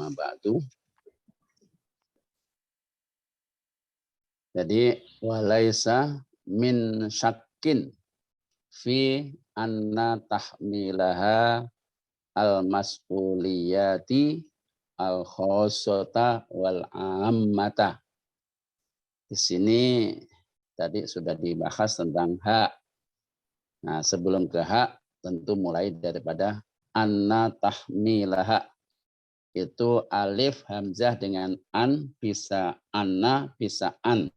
amma ba'du. Jadi walaisa min syakkin fi anna tahmilaha al-mas'uliyati al-khossata wal ammata. Di sini tadi sudah dibahas tentang hak. Nah, sebelum ke hak tentu mulai daripada anna tahmilaha. Itu alif hamzah dengan an bisa anna bisa an.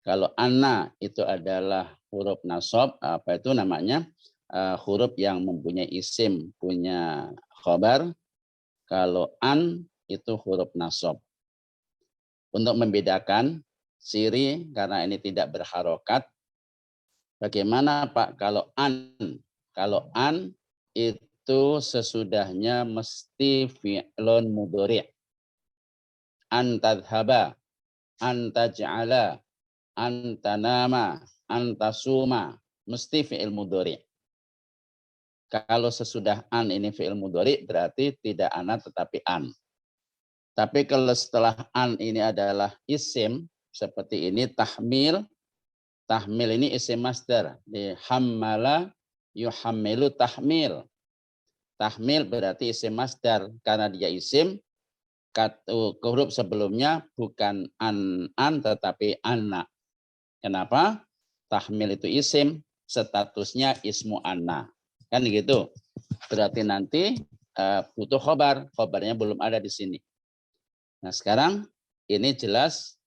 Kalau anna itu adalah huruf nasab, apa itu namanya? Huruf yang mempunyai isim, punya khobar. Kalau an itu huruf nasab. Untuk membedakan siri karena ini tidak berharokat. Bagaimana Pak kalau an? Kalau an itu sesudahnya mesti fi'lun mudhari'. Antadhaba, antaj'ala, antanama, antasuma, mesti fi'il mudhari'. Kalau sesudah an ini fi'il mudhari' berarti tidak ana tetapi an. Tapi kalau setelah an ini adalah isim seperti ini tahmil. Tahmil ini isim masdar. Di hammala yuhammilu tahmil. Tahmil berarti isim masdar karena dia isim. Huruf sebelumnya bukan an tetapi anna. Kenapa? Tahmil itu isim, statusnya ismu anna. Kan gitu. Berarti nanti butuh khobar. Khobarnya belum ada di sini. Nah sekarang ini jelas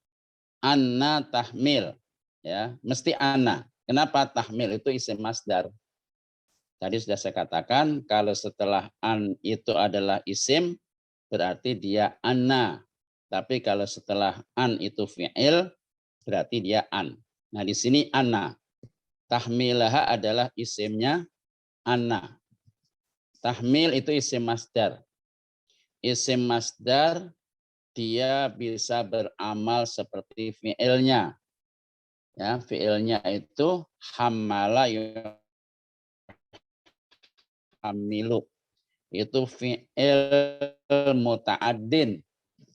anna tahmil. Ya, mesti anna. Kenapa? Tahmil itu isim masdar. Tadi sudah saya katakan kalau setelah an itu adalah isim berarti dia anna. Tapi kalau setelah an itu fi'il berarti dia an. Nah di sini anna. Tahmilaha adalah isimnya anna. Tahmil itu isim masdar. Isim masdar dia bisa beramal seperti fi'ilnya. Ya, fi'ilnya itu hammala yuhammilu. Itu fi'il muta'addin.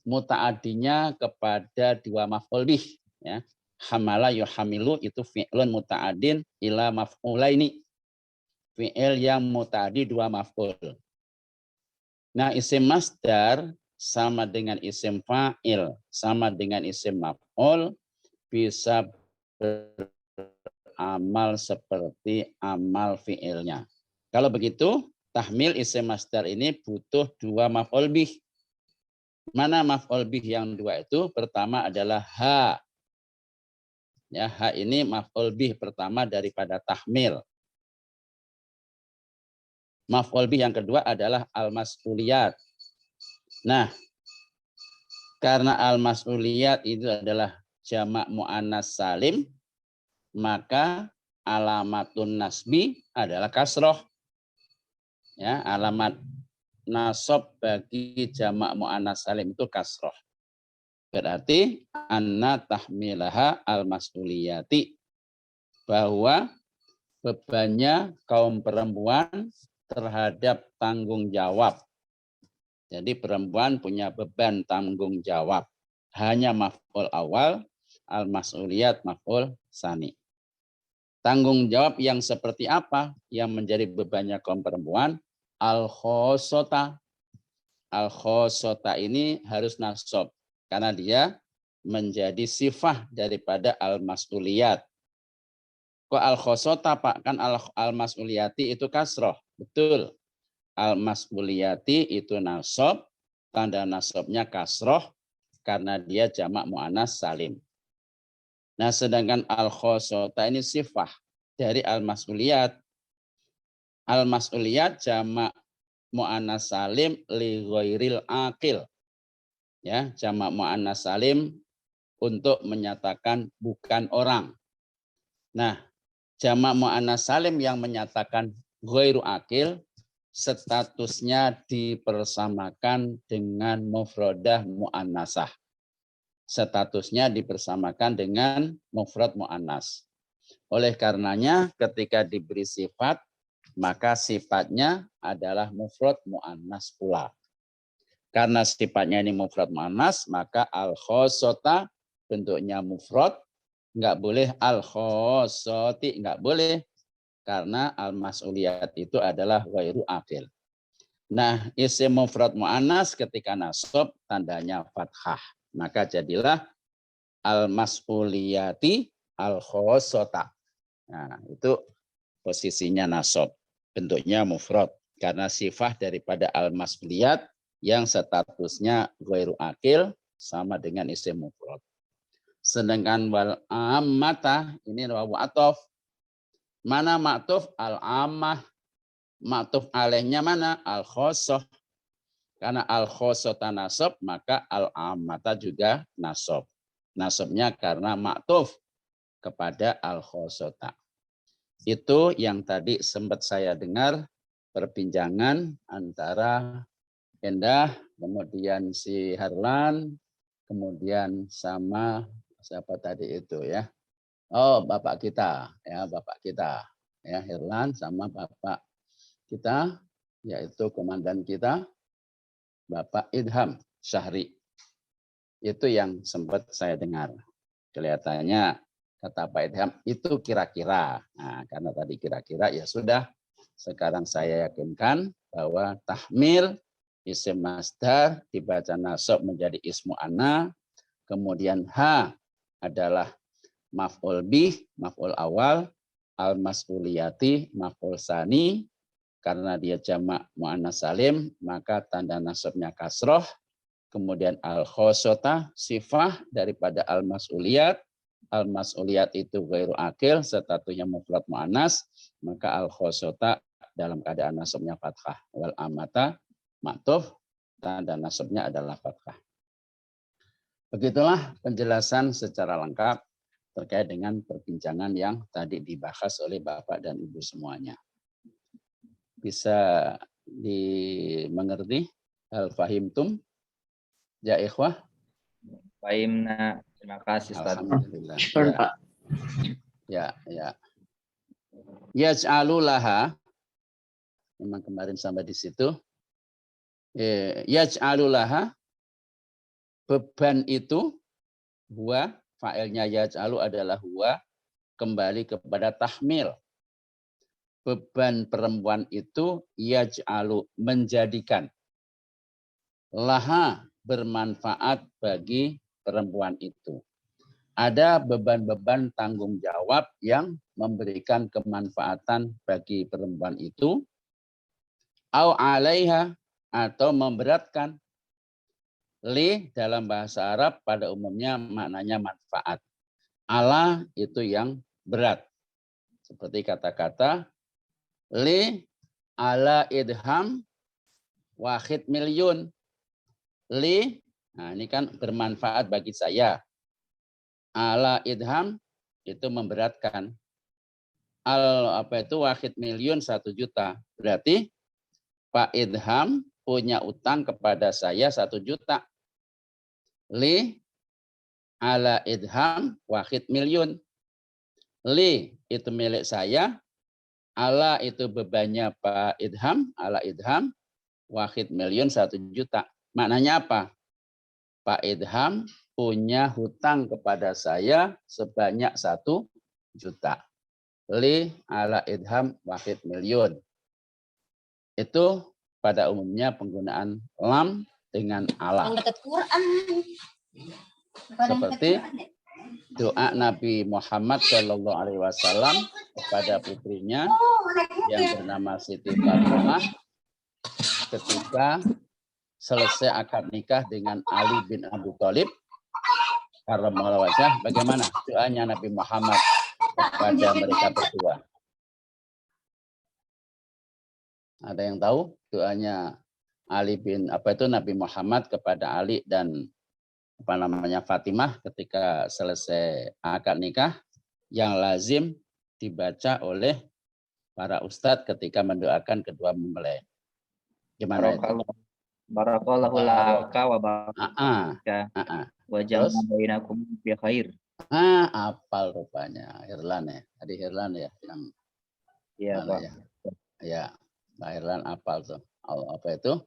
Muta'addinya kepada dua maf'ul bih. Ya. Hammala yuhammilu itu fi'lun muta'addin ila maf'ulaini. Fi'il yang muta'addi dua maf'ul. Nah, isim masdar sama dengan isim fa'il, sama dengan isim maf'ul, bisa beramal seperti amal fi'ilnya. Kalau begitu, tahmil isim masdar ini butuh dua maf'ul bih. Mana maf'ul bih yang dua itu? Pertama adalah ha. Ya, ha ini maf'ul bih pertama daripada tahmil. Maf'ul bih yang kedua adalah al-mas'uliyat. Nah, karena al-mas'uliyat itu adalah jamak mu'annas salim, maka alamatun nasbi adalah kasroh. Ya, alamat nasab bagi jamak mu'annas salim itu kasroh. Berarti anna tahmilaha al-mas'uliyati. Bahwa bebannya kaum perempuan terhadap tanggung jawab. Jadi perempuan punya beban tanggung jawab. Hanya maf'ul awal, al-mas'uliyat maf'ul sani. Tanggung jawab yang seperti apa yang menjadi bebannya kaum perempuan? Al-khossota. Al-khossota ini harus nasab. Karena dia menjadi sifah daripada al-mas'uliyat. Kok al-khossota Pak? Kan al-mas'uliyati itu kasroh. Betul. Al-mas'uliyati itu nasab, tanda nasabnya kasroh karena dia jamak mu'annas salim. Nah, sedangkan al-khossota ini sifah dari al-mas'uliyat. Al-mas'uliyat jamak mu'annas salim li ghairil aqil. Ya, jamak mu'annas salim untuk menyatakan bukan orang. Nah, jamak mu'annas salim yang menyatakan ghairu aqil statusnya dipersamakan dengan mufradah mu'annasah. Statusnya dipersamakan dengan mufrad mu'annas. Oleh karenanya ketika diberi sifat, maka sifatnya adalah mufrad mu'annas pula. Karena sifatnya ini mufrad muannas, maka al-khossota bentuknya mufrad, nggak boleh al-khossoti, nggak boleh. Karena al-mas'uliyat itu adalah ghairu aqil. Nah, isim mufrad muannas ketika nasab tandanya fathah. Maka jadilah al-mas'uliyati al-khossota. Nah, itu posisinya nasab. Bentuknya mufrad. Karena sifat daripada al-mas'uliyat yang statusnya ghairu aqil sama dengan isim mufrad. Sedangkan wal ammata ini wawu atof. Mana ma'tuf? Al-ammah. Ma'tuf alaihnya mana? Al-khossoh. Karena al-khossota nasab, maka al-ammata juga nasab. Nasabnya karena ma'tuf kepada al-khossota. Itu yang tadi sempat saya dengar perbincangan antara Endah, kemudian si Harlan, kemudian sama siapa tadi itu ya. Oh, bapak kita, ya Herlan sama bapak kita, yaitu komandan kita, Bapak Idham Syahri. Itu yang sempat saya dengar. Kelihatannya kata Pak Idham itu kira-kira. Nah, karena tadi kira-kira ya sudah. Sekarang saya yakinkan bahwa tahmil isim masdar dibaca nasab menjadi ismu ana, kemudian ha adalah maf'ul bih, maf'ul awal, al-mas'uliyati, maf'ul sani, karena dia jamak mu'annas salim, maka tanda nasabnya kasroh, kemudian al-khossota, sifah daripada al-mas'uliyat itu ghairu akil, statusnya mufrad mu'annas, maka al-khossota dalam keadaan nasabnya fathah, wal amata ma'tuf, tanda nasabnya adalah fathah. Begitulah penjelasan secara lengkap terkait dengan perbincangan yang tadi dibahas oleh Bapak dan Ibu semuanya. Bisa dimengerti? Hal fahimtum? Ya ikhwah? Fahimna. Terima kasih Ustaz. Alhamdulillah. Ya. Yaj'alu laha. Memang kemarin sampai di situ. Yaj'alu laha. Beban itu huwa, fa'ilnya yaj'alu adalah huwa, kembali kepada tahmil. Beban perempuan itu yaj'alu, menjadikan. Laha, bermanfaat bagi perempuan itu. Ada beban-beban tanggung jawab yang memberikan kemanfaatan bagi perempuan itu. Au alaiha, atau memberatkan. Li dalam bahasa Arab pada umumnya maknanya manfaat. Ala itu yang berat. Seperti kata-kata li ala idham wahid milyun. Li, nah ini kan bermanfaat bagi saya. Ala idham itu memberatkan. Wahid milyun 1 juta. Berarti Pak Idham punya utang kepada saya 1 juta. Li ala idham wahid milyun. Li itu milik saya. Ala itu bebannya Pak Idham. Ala idham wahid milyun 1 juta. Maknanya apa? Pak Idham punya hutang kepada saya sebanyak 1 juta. Li ala idham wahid milyun. Itu pada umumnya penggunaan lam dengan ala. Seperti doa Nabi Muhammad SAW kepada putrinya yang bernama Siti Fatimah ketika selesai akad nikah dengan Ali bin Abi Thalib. Karramallahu wajhah, bagaimana doanya Nabi Muhammad kepada mereka berdua? Ada yang tahu doanya Nabi Muhammad kepada Ali dan Fatimah ketika selesai akad nikah yang lazim dibaca oleh para ustadz ketika mendoakan kedua mempelai. Gimana itu? Barakallahu laka wa baraka wa jama'a bainakum bi khair. Apal rupanya Irlan ya. Tadi Irlan ya yang Pak. Ya, Pak Irlan apal tuh. Apa itu?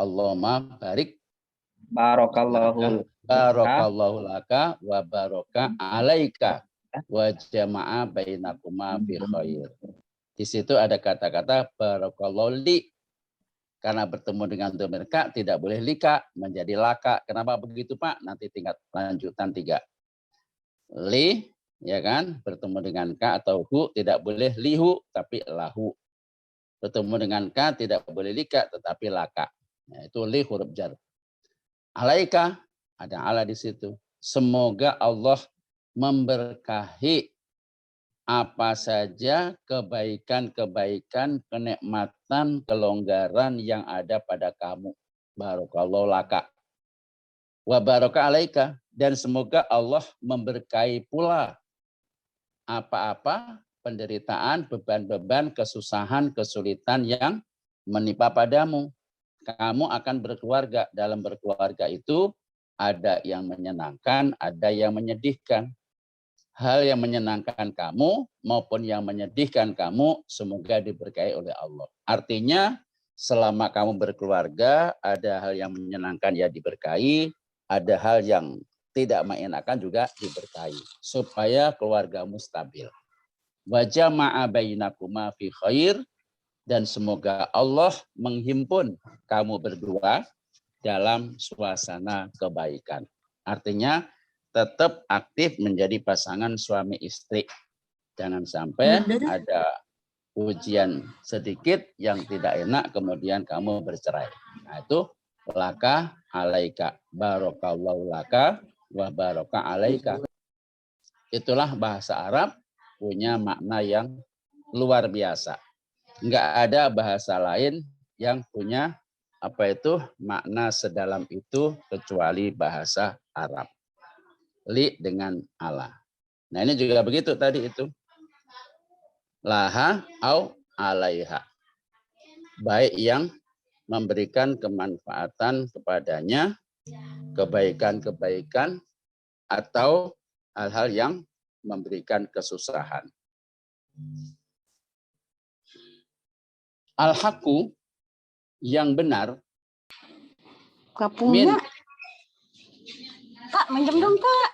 Allahumma barik Barakallahu laka wa baraka alaika wa jama'a bainakuma fi khair. Di situ ada kata-kata barakallahu li. Karena bertemu dengan dhamir ka tidak boleh lika, menjadi laka. Kenapa begitu Pak? Nanti tingkat lanjutan 3. Li, ya kan? Bertemu dengan ka atau hu tidak boleh lihu, tapi lahu. Bertemu dengan ka tidak boleh lika, tetapi laka. Nah, itu li huruf jar. Alaika, ada ala di situ. Semoga Allah memberkahi apa saja kebaikan-kebaikan, kenikmatan, kelonggaran yang ada pada kamu. Barakallahu laka. Wa baraka alaika. Dan semoga Allah memberkahi pula apa-apa penderitaan, beban-beban, kesusahan, kesulitan yang menimpa padamu. Kamu akan berkeluarga. Dalam berkeluarga itu ada yang menyenangkan, ada yang menyedihkan. Hal yang menyenangkan kamu maupun yang menyedihkan kamu semoga diberkahi oleh Allah. Artinya selama kamu berkeluarga ada hal yang menyenangkan ya diberkahi, ada hal yang tidak menyenangkan juga diberkahi supaya keluargamu stabil. Wa jama'a bainakuma fi khair, dan semoga Allah menghimpun kamu berdua dalam suasana kebaikan. Artinya tetap aktif menjadi pasangan suami istri. Jangan sampai ada ujian sedikit yang tidak enak kemudian kamu bercerai. Nah itu laka alaika. Barakallahu laka wa baraka alaika. Itulah bahasa Arab punya makna yang luar biasa. Enggak ada bahasa lain yang punya makna sedalam itu kecuali bahasa Arab. Li dengan ala. Nah ini juga begitu tadi itu. Laha au alaiha. Baik yang memberikan kemanfaatan kepadanya, kebaikan-kebaikan, atau hal-hal yang memberikan kesusahan. Al-haqqu yang benar. Kapunya. Kak, minjem dong, Kak.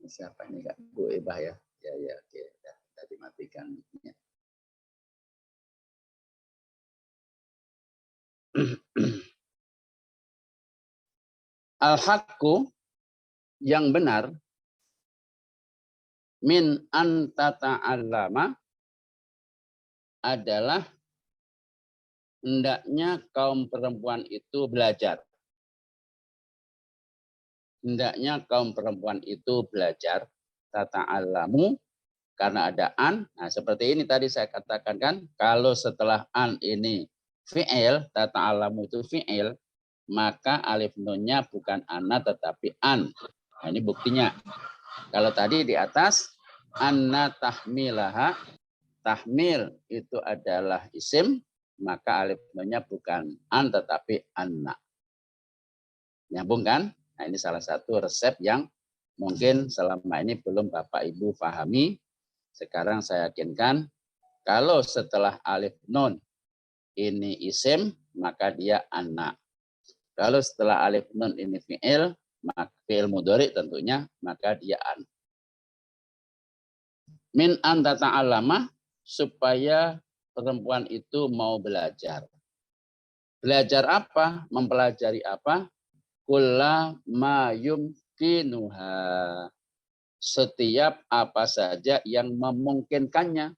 Siapa ini Kak? Bu Ibah ya? Ya, oke. Udah dimatikan. Al-haqqu yang benar min an tata'allama adalah hendaknya kaum perempuan itu belajar. Hendaknya kaum perempuan itu belajar tata'allamu karena ada an. Nah, seperti ini tadi saya katakan kan, kalau setelah an ini fi'il, tata'allamu itu fi'il, maka alif nunnya bukan anna tetapi an. Nah, ini buktinya. Kalau tadi di atas anna tahmilaha, tahmil itu adalah isim, maka alif nunnya bukan an tetapi anna. Nyambung kan? Nah, ini salah satu resep yang mungkin selama ini belum Bapak Ibu pahami. Sekarang saya yakinkan kalau setelah alif nun ini isim, maka dia anna. Kalau setelah alif nun ini fi'il, maka fi'il mudhari tentunya, maka dia an. Min an tata'allama, supaya perempuan itu mau belajar. Belajar apa? Mempelajari apa? Kulla ma yumkinuha. Setiap apa saja yang memungkinkannya.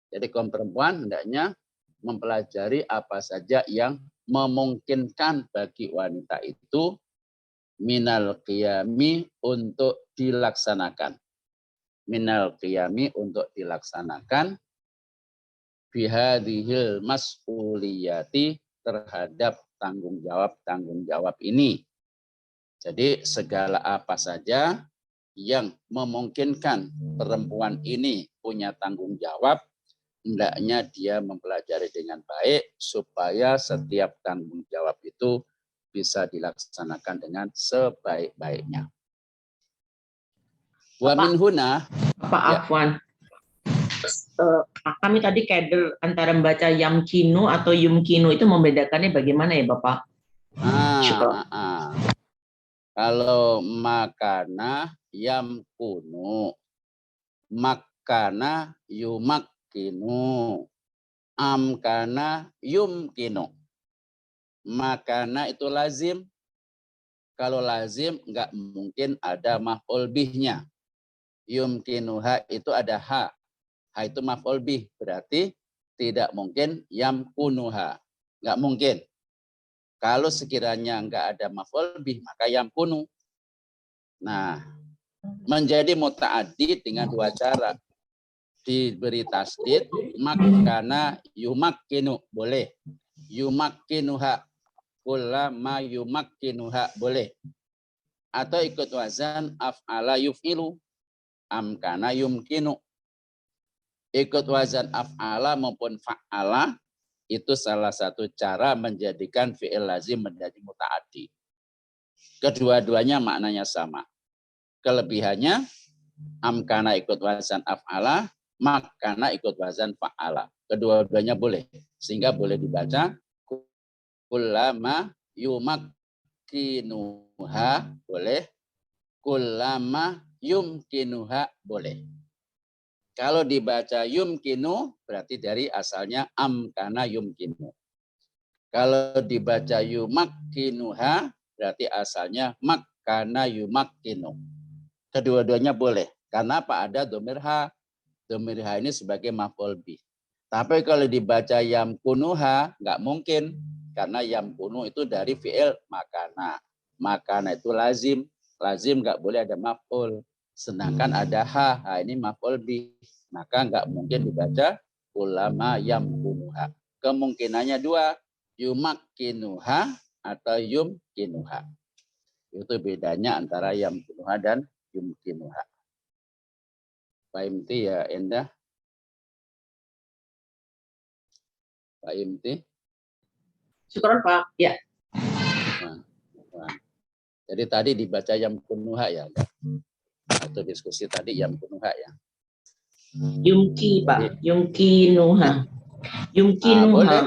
Jadi kaum perempuan hendaknya mempelajari apa saja yang memungkinkan bagi wanita itu minal qiyami untuk dilaksanakan. Minal qiyami untuk dilaksanakan bihadhil mas'uliyati terhadap tanggung jawab ini. Jadi segala apa saja yang memungkinkan perempuan ini punya tanggung jawab, hendaknya dia mempelajari dengan baik supaya setiap tanggung jawab itu bisa dilaksanakan dengan sebaik-baiknya. Wa min huna, Pak Afwan. kami tadi keder antara membaca yamkinu atau yumkinu itu membedakannya bagaimana ya Bapak? Kalau makana yamkunu, makana yumakkinu, amkana yumkinu. Makana itu lazim. Kalau lazim nggak mungkin ada maf'ul bihnya. Yumkinuha itu ada ha. Ha itu maf'ul bih. Berarti tidak mungkin yamkunuha. Nggak mungkin. Kalau sekiranya nggak ada maf'ul bih, maka yamkunu. Nah, menjadi muta'addi dengan dua cara. Diberi tasdid, makana yumakkinu. Boleh. Yumakkinuha. Kullama yumakkinuha. Boleh. Atau ikut wazan af'ala yuf'ilu. Amkana yumkinu. Ikut wazan af'ala maupun fa'ala. Itu salah satu cara menjadikan fi'il lazim menjadi muta'addi. Kedua-duanya maknanya sama. Kelebihannya, amkana ikut wazan af'ala, makana ikut wazan fa'ala. Kedua-duanya boleh. Sehingga boleh dibaca kullama yumakkinuha boleh. Kullama yumkinuha boleh. Kalau dibaca yumkinu berarti dari asalnya amkana yumkinu. Kalau dibaca yumakkinuha berarti asalnya makkana yumakkinu. Kedua-duanya boleh. Karena apa? Ada dhamir ha. Dhamir ha ini sebagai maf'ul bih. Tapi kalau dibaca yamkunuha nggak mungkin. Karena yamkunu itu dari fi'il makana. Makana itu lazim. Lazim nggak boleh ada maf'ul. Sedangkan ada ha. Ha ini maf'ul bih. Maka nggak mungkin dibaca ulama yamkunuha. Kemungkinannya dua. Yumakkinuha atau yumkinuha. Itu bedanya antara yamkunuha dan yumkinuha. Pak Imti ya Endah. Pak Imti. Syukuran Pak. Ya. Nah. Jadi tadi dibaca yamkunuha ya. Atau diskusi tadi yamkunuha ya. Yumki Pak. Yumkinuha. Yumkinuha. Boleh.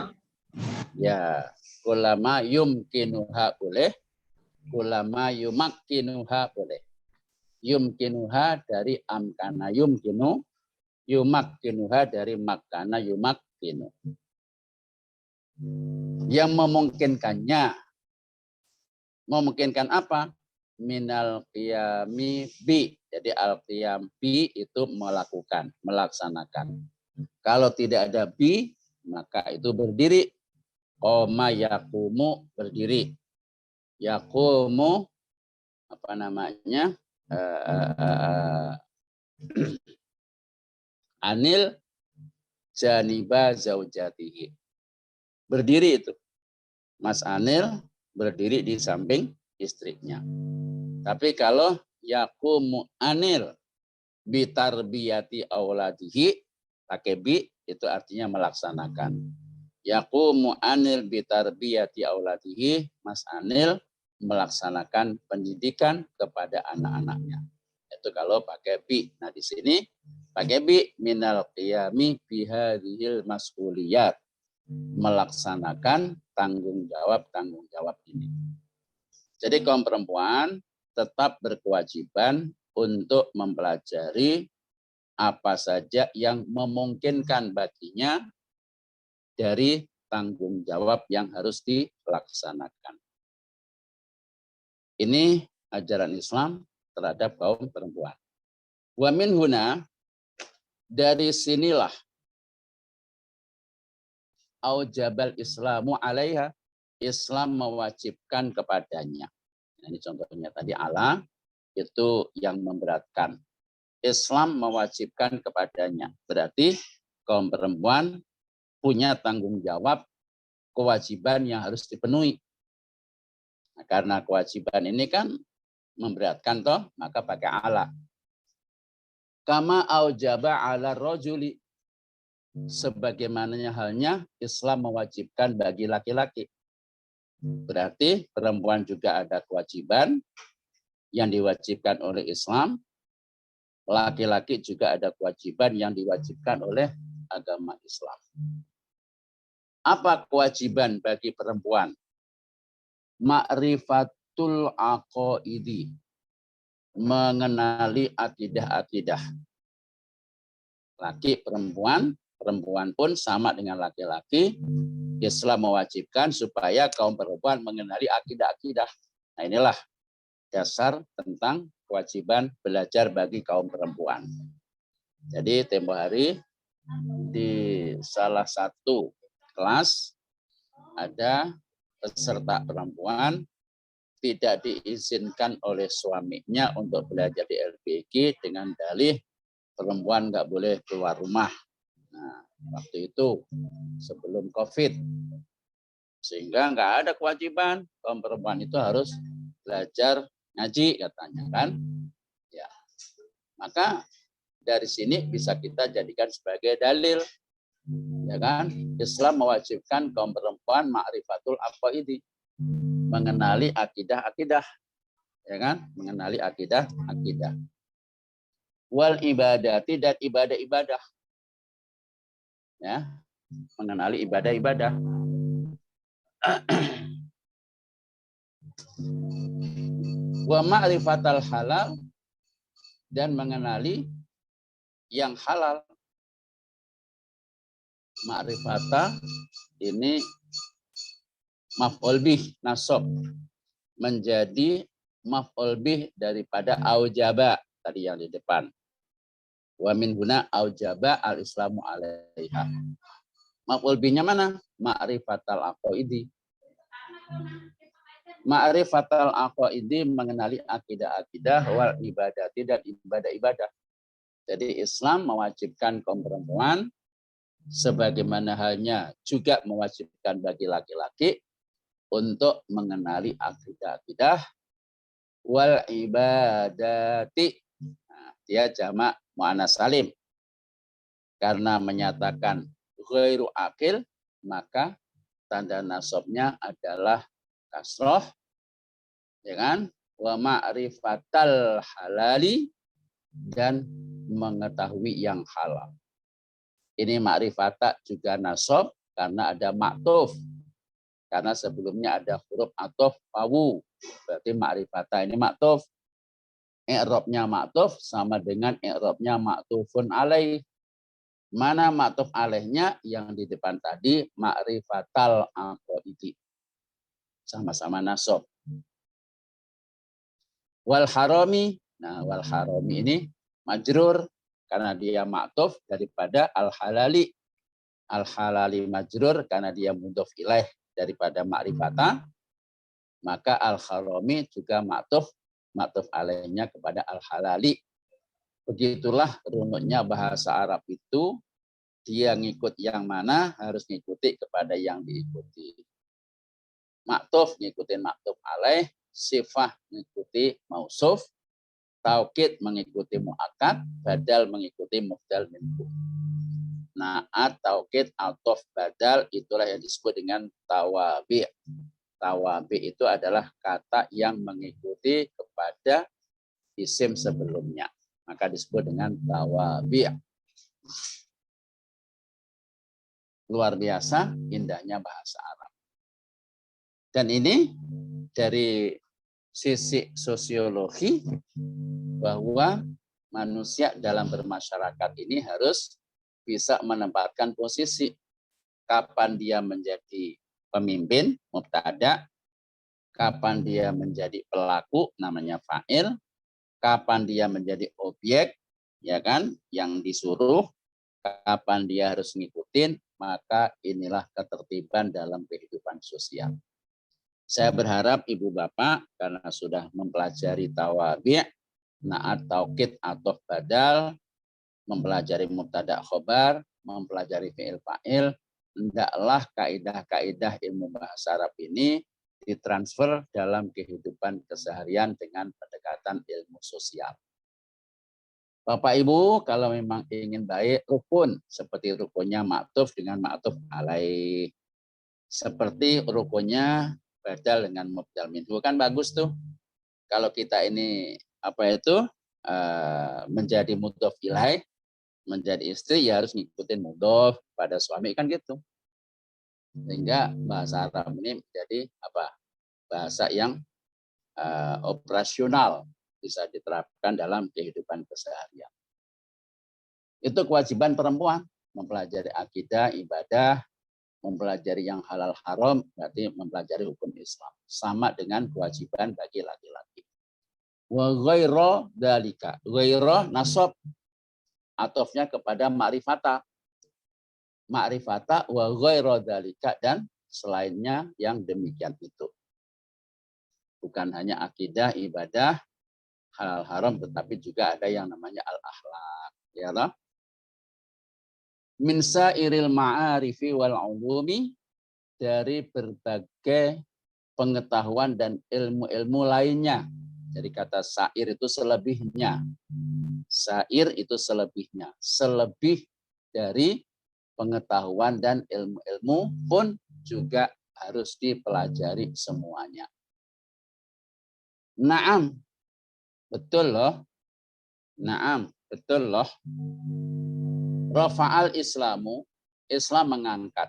Ya. Kulama yumkinuha boleh. Kulama yumakkinuha boleh. Yumkinuha dari amkana yumkinu, yumakkinuha dari makkana yumakkinu. Yang memungkinkannya, memungkinkan apa? Minal qiyami bi. Jadi al-qiyam bi itu melakukan, melaksanakan. Kalau tidak ada bi, maka itu berdiri. Qoma yakumu berdiri. Yakumu apa namanya? Anil janiba zaujatihi. Berdiri itu. Mas Anil berdiri di samping istrinya. Tapi kalau yakumu anil bitarbiyati auladihi, pakai bi itu artinya melaksanakan. Yakumu anil bitarbiyati auladihi, Mas Anil melaksanakan pendidikan kepada anak-anaknya. Itu kalau pakai bi. Nah di sini pakai bi minal qiyami bihadhil mas'uliyat. Melaksanakan tanggung jawab ini. Jadi kaum perempuan tetap berkewajiban untuk mempelajari apa saja yang memungkinkan baginya dari tanggung jawab yang harus dilaksanakan. Ini ajaran Islam terhadap kaum perempuan. Wa min huna, dari sinilah aujabal islamu alaiha, Islam mewajibkan kepadanya. Ini contohnya tadi ala, itu yang memberatkan. Islam mewajibkan kepadanya. Berarti kaum perempuan punya tanggung jawab, kewajiban yang harus dipenuhi. Nah, karena kewajiban ini kan memberatkan toh, maka pakai ala. Kama aujaba ala rojuli. Sebagaimananya halnya Islam mewajibkan bagi laki-laki. Berarti perempuan juga ada kewajiban yang diwajibkan oleh Islam. laki-laki juga ada kewajiban yang diwajibkan oleh agama Islam. Apa kewajiban bagi perempuan? Ma'rifatul aqaidi, mengenali akidah-akidah. Laki perempuan, perempuan pun sama dengan laki-laki. Islam mewajibkan supaya kaum perempuan mengenali akidah-akidah. Nah, inilah dasar tentang kewajiban belajar bagi kaum perempuan. Jadi tempo hari di salah satu kelas ada peserta perempuan tidak diizinkan oleh suaminya untuk belajar di LPG dengan dalih perempuan nggak boleh keluar rumah. Nah, waktu itu sebelum COVID, sehingga nggak ada kewajiban kaum perempuan itu harus belajar ngaji katanya kan. Ya, maka dari sini bisa kita jadikan sebagai dalil, ya kan? Islam mewajibkan kaum perempuan ma'rifatul aqaidi, mengenali akidah-akidah, ya kan? Mengenali akidah-akidah. Wal ibadati, dan ibadah-ibadah. Ya, mengenali ibadah-ibadah. Wa ma'rifatal halal, dan mengenali yang halal. Ma'rifata ini maf'ul bih nasab, menjadi maf'ul bih daripada aujaba tadi yang di depan. Wa min huna aujaba al-islamu alaiha. Maf'ul bihnya mana? Ma'rifatal aqaidi. Ma'rifatal aqaidi, mengenali akidah-akidah, wal ibadati, dan ibadah-ibadah. Jadi Islam mewajibkan kaum perempuan sebagaimana halnya juga mewajibkan bagi laki-laki untuk mengenali akidah-akidah wal ibadati. Nah, dia jamak muannas salim. Karena menyatakan ghairu akil, maka tanda nasabnya adalah kasroh, ya kan? Wa ma'rifatal halali, dan mengetahui yang halal. Ini ma'rifata juga nasab karena ada ma'tuf. Karena sebelumnya ada huruf atuf wawu. Berarti ma'rifata ini ma'tuf. I'rabnya ma'tuf sama dengan i'rabnya ma'tufun alaih. Mana ma'tuf alaihnya? Yang di depan tadi ma'rifatal aqaidi. Sama-sama nasab. Wal harami. Nah, wal harami ini majrur karena dia ma'tuf daripada al-halali. Al-halali majrur karena dia mudhof ilaih daripada ma'rifata. Maka al-harami juga ma'tuf alaihnya kepada al-halali. Begitulah runutnya bahasa Arab itu. Dia ngikut yang mana harus ngikuti kepada yang diikuti. Ma'tuf ngikutin ma'tuf alaih, sifah ngikuti mausuf, taukid mengikuti mu'akkad, badal mengikuti mubdal minhu. Naat, taukid, atof, badal, itulah yang disebut dengan tawabi'. Tawabi' itu adalah kata yang mengikuti kepada isim sebelumnya. Maka disebut dengan tawabi'. Luar biasa indahnya bahasa Arab. Dan ini dari sisi sosiologi bahwa manusia dalam bermasyarakat ini harus bisa menempatkan posisi. Kapan dia menjadi pemimpin, mubtada, kapan dia menjadi pelaku, namanya fa'il, kapan dia menjadi objek, ya kan, yang disuruh, kapan dia harus ngikutin, maka inilah ketertiban dalam kehidupan sosial. Saya berharap Ibu Bapak karena sudah mempelajari tawabi', naat, taukid, atof, badal, mempelajari mubtada khobar, mempelajari fi'il fa'il, hendaklah kaidah-kaidah ilmu bahasa Arab ini ditransfer dalam kehidupan keseharian dengan pendekatan ilmu sosial. Bapak Ibu, kalau memang ingin baik rukun, seperti rukunnya ma'tuf dengan ma'tuf alaih. Seperti rukunnya badal dengan mubdal minhu, kan bagus tuh. Kalau kita ini menjadi mudhof ilaih, menjadi istri ya harus ngikutin mudhof pada suami kan gitu. Sehingga bahasa Arab ini menjadi bahasa yang operasional, bisa diterapkan dalam kehidupan keseharian. Itu kewajiban perempuan, mempelajari akidah, ibadah, mempelajari yang halal haram, berarti mempelajari hukum Islam. Sama dengan kewajiban bagi laki-laki. Wa ghairu dzalika. Ghairu nasab, atofnya kepada ma'rifata. Ma'rifata wa ghairu dzalika, dan selainnya yang demikian itu. Bukan hanya akidah, ibadah, halal haram, tetapi juga ada yang namanya al-akhlak. Ya Allah. Min sairil ma'arifi wal ulumi, dari berbagai pengetahuan dan ilmu-ilmu lainnya. Jadi kata sair itu selebihnya. Sair itu selebihnya. Selebih dari pengetahuan dan ilmu-ilmu pun juga harus dipelajari semuanya. Naam, betul loh. Naam, betul loh. Rafa'al Islamu, Islam mengangkat.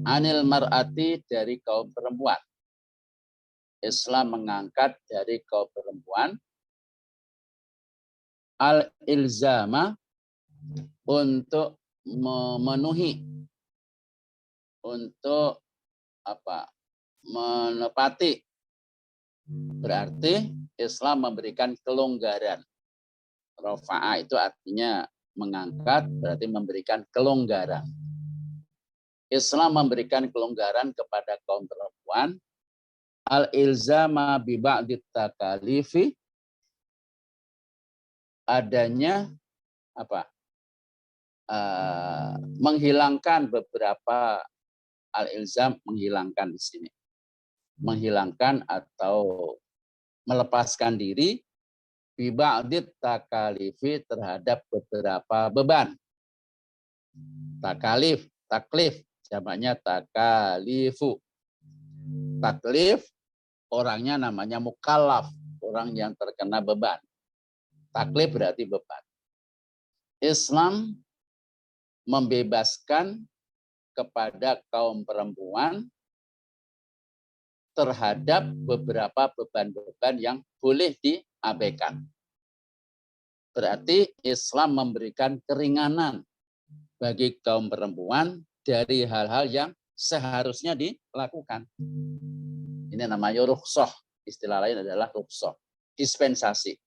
Anil mar'ati, dari kaum perempuan. Islam mengangkat dari kaum perempuan. Al-ilzama, untuk memenuhi, untuk menepati. Berarti Islam memberikan kelonggaran. Rafa'a itu artinya mengangkat, berarti memberikan kelonggaran. Islam memberikan kelonggaran kepada kaum perempuan. Al-ilzama bi ba'dit takalifi, adanya menghilangkan beberapa, al-ilzam menghilangkan di sini. Menghilangkan atau melepaskan diri bi ba'dit takalifi, terhadap beberapa beban. Takalif, taklif, jamaknya takalifu. Taklif, orangnya namanya mukallaf, orang yang terkena beban. Taklif berarti beban. Islam membebaskan kepada kaum perempuan terhadap beberapa beban-beban yang boleh diabaikan. Berarti Islam memberikan keringanan bagi kaum perempuan dari hal-hal yang seharusnya dilakukan. Ini namanya rukhsah. Istilah lain adalah rukhsah. Dispensasi.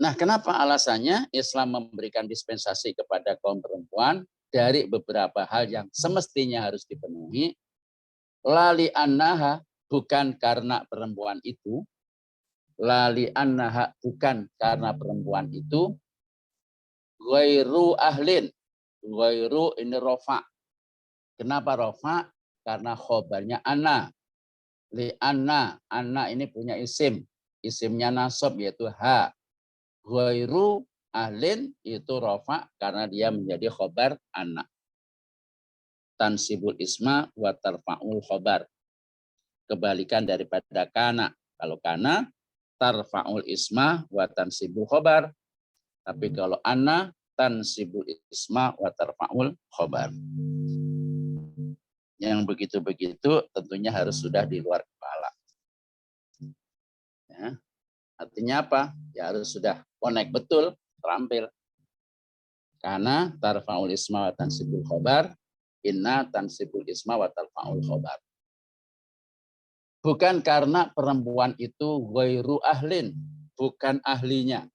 Nah, kenapa alasannya Islam memberikan dispensasi kepada kaum perempuan dari beberapa hal yang semestinya harus dipenuhi? Lali annaha, bukan karena perempuan itu. Lali annaha, bukan karena perempuan itu. Ghairu ahlin. Ghairu ini rofa. Kenapa rofa? Karena khobarnya anna. Li anna. Anna ini punya isim. Isimnya nasab yaitu ha. Ghairu ahlin itu rofa karena dia menjadi khobar anna. Tansibul isma wa tarfa'ul khobar. Kebalikan daripada kana. Kalau kana, tarfa'ul isma wa tansibul khobar. Tapi kalau anna, tansibul isma wa tarfa'ul khobar. Yang begitu-begitu tentunya harus sudah di luar kepala. Ya. Artinya apa? Ya harus sudah connect betul, terampil. Karena tarfa'ul isma wa tansibul khobar, inna tansibul isma wa tarfa'ul khobar. Bukan karena perempuan itu ghairu ahlin, bukan ahlinya.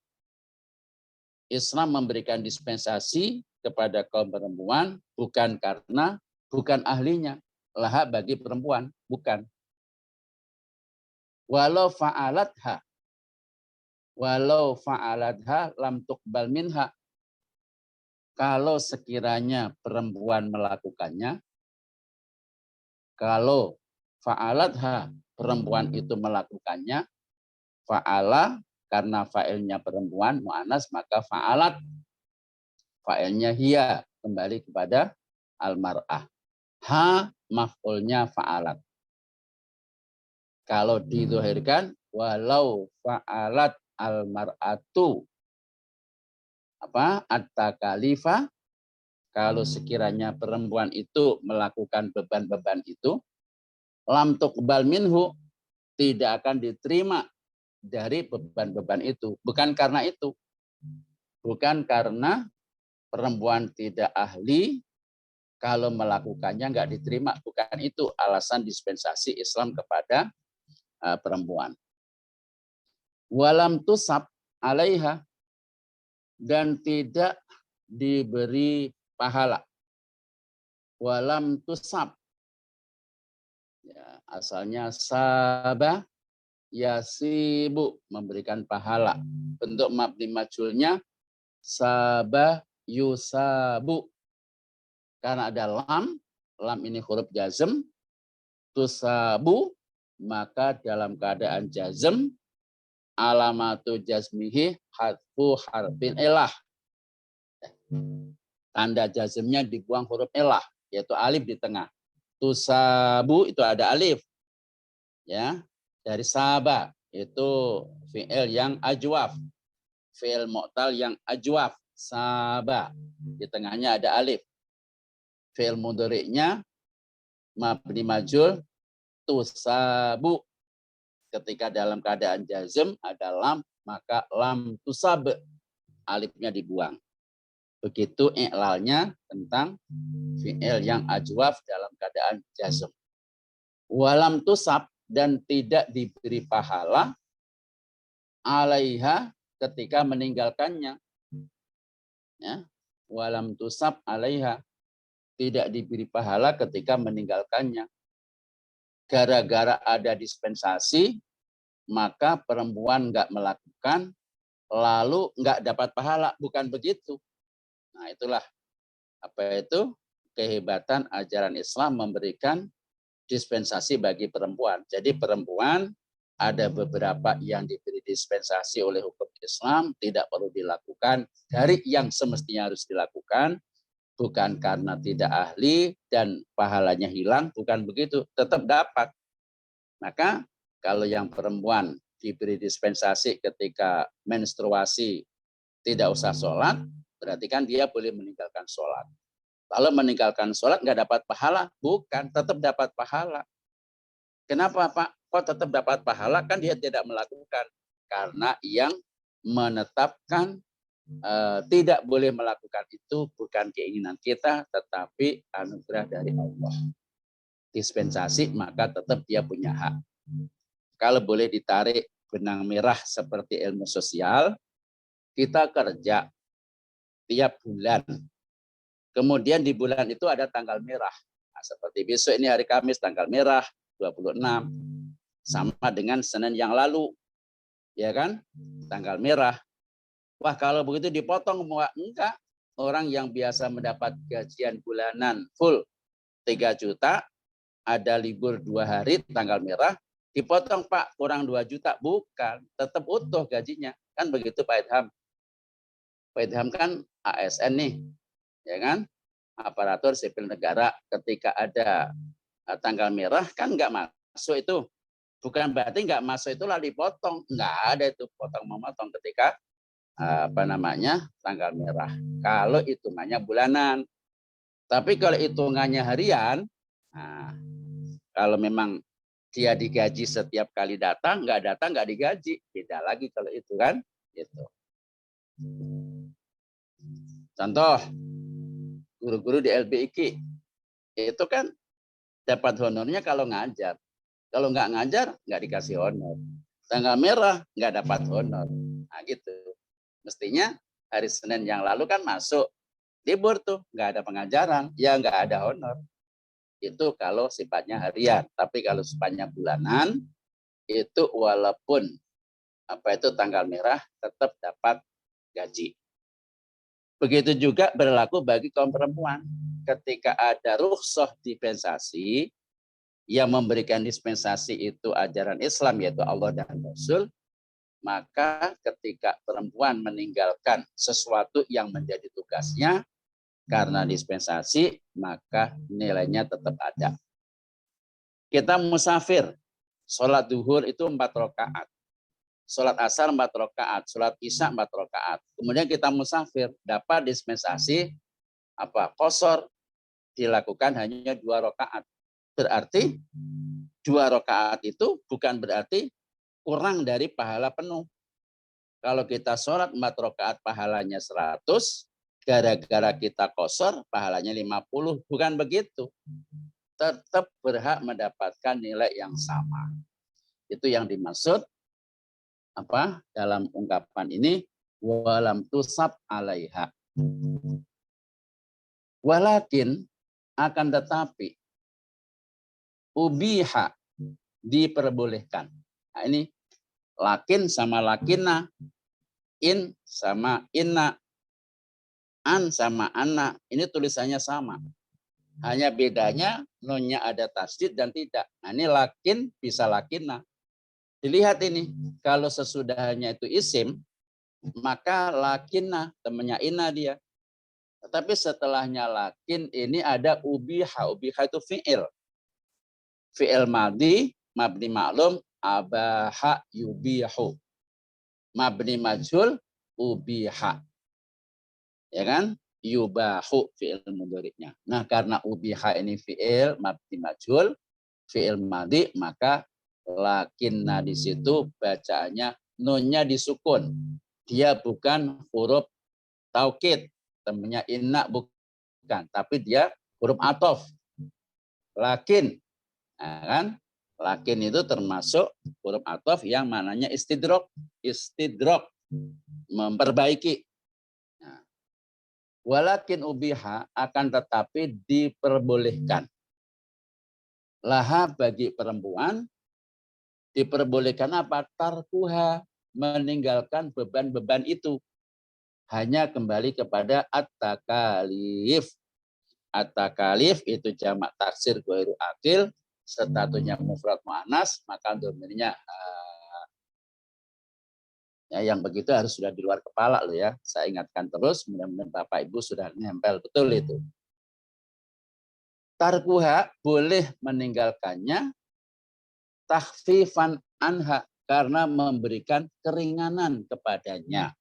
Islam memberikan dispensasi kepada kaum perempuan bukan karena bukan ahlinya. Laha bagi perempuan, bukan. Walau fa'alatha lam tuqbal minha. Kalau sekiranya perempuan melakukannya, kalau fa'alatha, perempuan itu melakukannya, fa'ala, karena fa'ilnya perempuan, mu'anas, maka fa'alat. Fa'ilnya hiya, kembali kepada al-mar'ah. Ha, maf'ulnya fa'alat. Kalau didohirkan, walau fa'alat al-mar'atu at-takalifa, kalau sekiranya perempuan itu melakukan beban-beban itu, lam tuqbal minhu, tidak akan diterima dari beban-beban itu. Bukan karena itu. Bukan karena perempuan tidak ahli, kalau melakukannya nggak diterima. Bukan itu alasan dispensasi Islam kepada perempuan. Walam tusab alaiha, dan tidak diberi pahala. Walam tusab, ya, asalnya sabah yasibu, memberikan pahala. Bentuk mabni majhulnya sabah yusabu, karena ada lam, lam ini huruf jazm, tusabu, maka dalam keadaan jazm, alamatu jazmihi hadfu harfin elah, tanda jazmnya dibuang huruf elah, yaitu alif di tengah. Tusabu itu ada alif, ya, dari sabah, itu fi'il yang ajwaf, fi'il mu'tal yang ajwaf, sabah, di tengahnya ada alif. Fi'il mudhari'nya mabni majhul tusabu, ketika dalam keadaan jazm ada lam, maka lam tusab, alifnya dibuang. Begitu i'lalnya tentang fi'il yang ajwaf dalam keadaan jazm. Walam tusab, dan tidak diberi pahala alaiha, ketika meninggalkannya. Ya. Walam tusab alaiha, tidak diberi pahala ketika meninggalkannya. Gara-gara ada dispensasi, maka perempuan nggak melakukan, lalu nggak dapat pahala. Bukan begitu. Nah, itulah apa itu kehebatan ajaran Islam memberikan dispensasi bagi perempuan. Jadi perempuan ada beberapa yang diberi dispensasi oleh hukum Islam, tidak perlu dilakukan dari yang semestinya harus dilakukan, bukan karena tidak ahli dan pahalanya hilang, bukan begitu, tetap dapat. Maka kalau yang perempuan diberi dispensasi ketika menstruasi tidak usah sholat, berarti kan dia boleh meninggalkan sholat. Kalau meninggalkan sholat nggak dapat pahala, bukan, tetap dapat pahala. Kenapa Pak? Kok tetap dapat pahala? Kan dia tidak melakukan. Karena yang menetapkan tidak boleh melakukan itu bukan keinginan kita, tetapi anugerah dari Allah. Dispensasi, maka tetap dia punya hak. Kalau boleh ditarik benang merah seperti ilmu sosial, kita kerja tiap bulan. Kemudian di bulan itu ada tanggal merah. Nah, seperti besok ini hari Kamis, tanggal merah 26. Sama dengan Senin yang lalu. Ya kan? Tanggal merah. Wah, kalau begitu dipotong. Enggak. Orang yang biasa mendapat gajian bulanan full 3 juta, ada libur 2 hari, tanggal merah, dipotong Pak, kurang 2 juta. Bukan. Tetap utuh gajinya. Kan begitu Pak Idham. Pak Idham kan ASN nih. Ya kan, aparatur sipil negara, ketika ada tanggal merah kan nggak masuk itu, bukan berarti nggak masuk itu lalu dipotong, nggak ada itu potong memotong ketika tanggal merah. Kalau hitungannya bulanan, tapi kalau hitungannya harian, nah, kalau memang dia digaji setiap kali datang nggak digaji, beda lagi kalau itu kan, gitu. Contoh, guru-guru di LBIQ itu kan dapat honornya kalau ngajar. Kalau nggak ngajar, nggak dikasih honor. Tanggal merah, nggak dapat honor. Nah gitu. Mestinya hari Senin yang lalu kan masuk. Libur tuh, nggak ada pengajaran. Ya nggak ada honor. Itu kalau sifatnya harian. Tapi kalau sifatnya bulanan, itu walaupun tanggal merah, tetap dapat gaji. Begitu juga berlaku bagi kaum perempuan. Ketika ada rukhsah dispensasi, yang memberikan dispensasi itu ajaran Islam, yaitu Allah dan Rasul, maka ketika perempuan meninggalkan sesuatu yang menjadi tugasnya karena dispensasi, maka nilainya tetap ada. Kita musafir, sholat duhur itu 4 rakaat. sholat asar 4 rakaat, sholat isya 4 rakaat. Kemudian kita musafir, dapat dispensasi qasar, dilakukan hanya 2 rakaat. Berarti 2 rakaat itu bukan berarti kurang dari pahala penuh. Kalau kita sholat 4 rakaat pahalanya 100, gara-gara kita qasar pahalanya 50. Bukan begitu. Tetap berhak mendapatkan nilai yang sama. Itu yang dimaksud dalam ungkapan ini, walam tusab alaiha. Walakin, akan tetapi, ubiha, diperbolehkan. Nah ini, lakin sama lakinna, in sama inna, an sama anna, ini tulisannya sama. Hanya bedanya nunnya ada tasdid dan tidak. Nah ini lakin bisa lakinna. Dilihat ini, kalau sesudahnya itu isim, maka lakinna, temannya inna dia. Tetapi setelahnya lakin ini ada ubiha. Ubiha itu fi'il. Fi'il madhi, mabni ma'lum, abaha yubihu. Mabni majhul, ubiha. Ya kan? Yubahu fi'il mudhari'nya. Nah, karena ubiha ini fi'il mabni majhul, fi'il madhi, maka lakinna di situ bacaannya nunnya disukun. Dia bukan huruf taukid, temannya inna bukan, tapi dia huruf athof. Lakin, nah, kan? Lakin itu termasuk huruf athof yang mananya istidrok, memperbaiki. Nah, walakin ubiha, akan tetapi diperbolehkan. Laha bagi perempuan, diperbolehkan apa? Tarkuha, meninggalkan beban-beban itu. Hanya kembali kepada at-takalif. At-takalif itu jamak taksir ghairu akil, statusnya mufrad muannas, maka domirnya ya, yang begitu harus sudah di luar kepala loh ya. Saya ingatkan terus, mudah-mudahan Bapak Ibu sudah nempel betul itu. Tarkuha, boleh meninggalkannya takhfifan anha, karena memberikan keringanan kepadanya.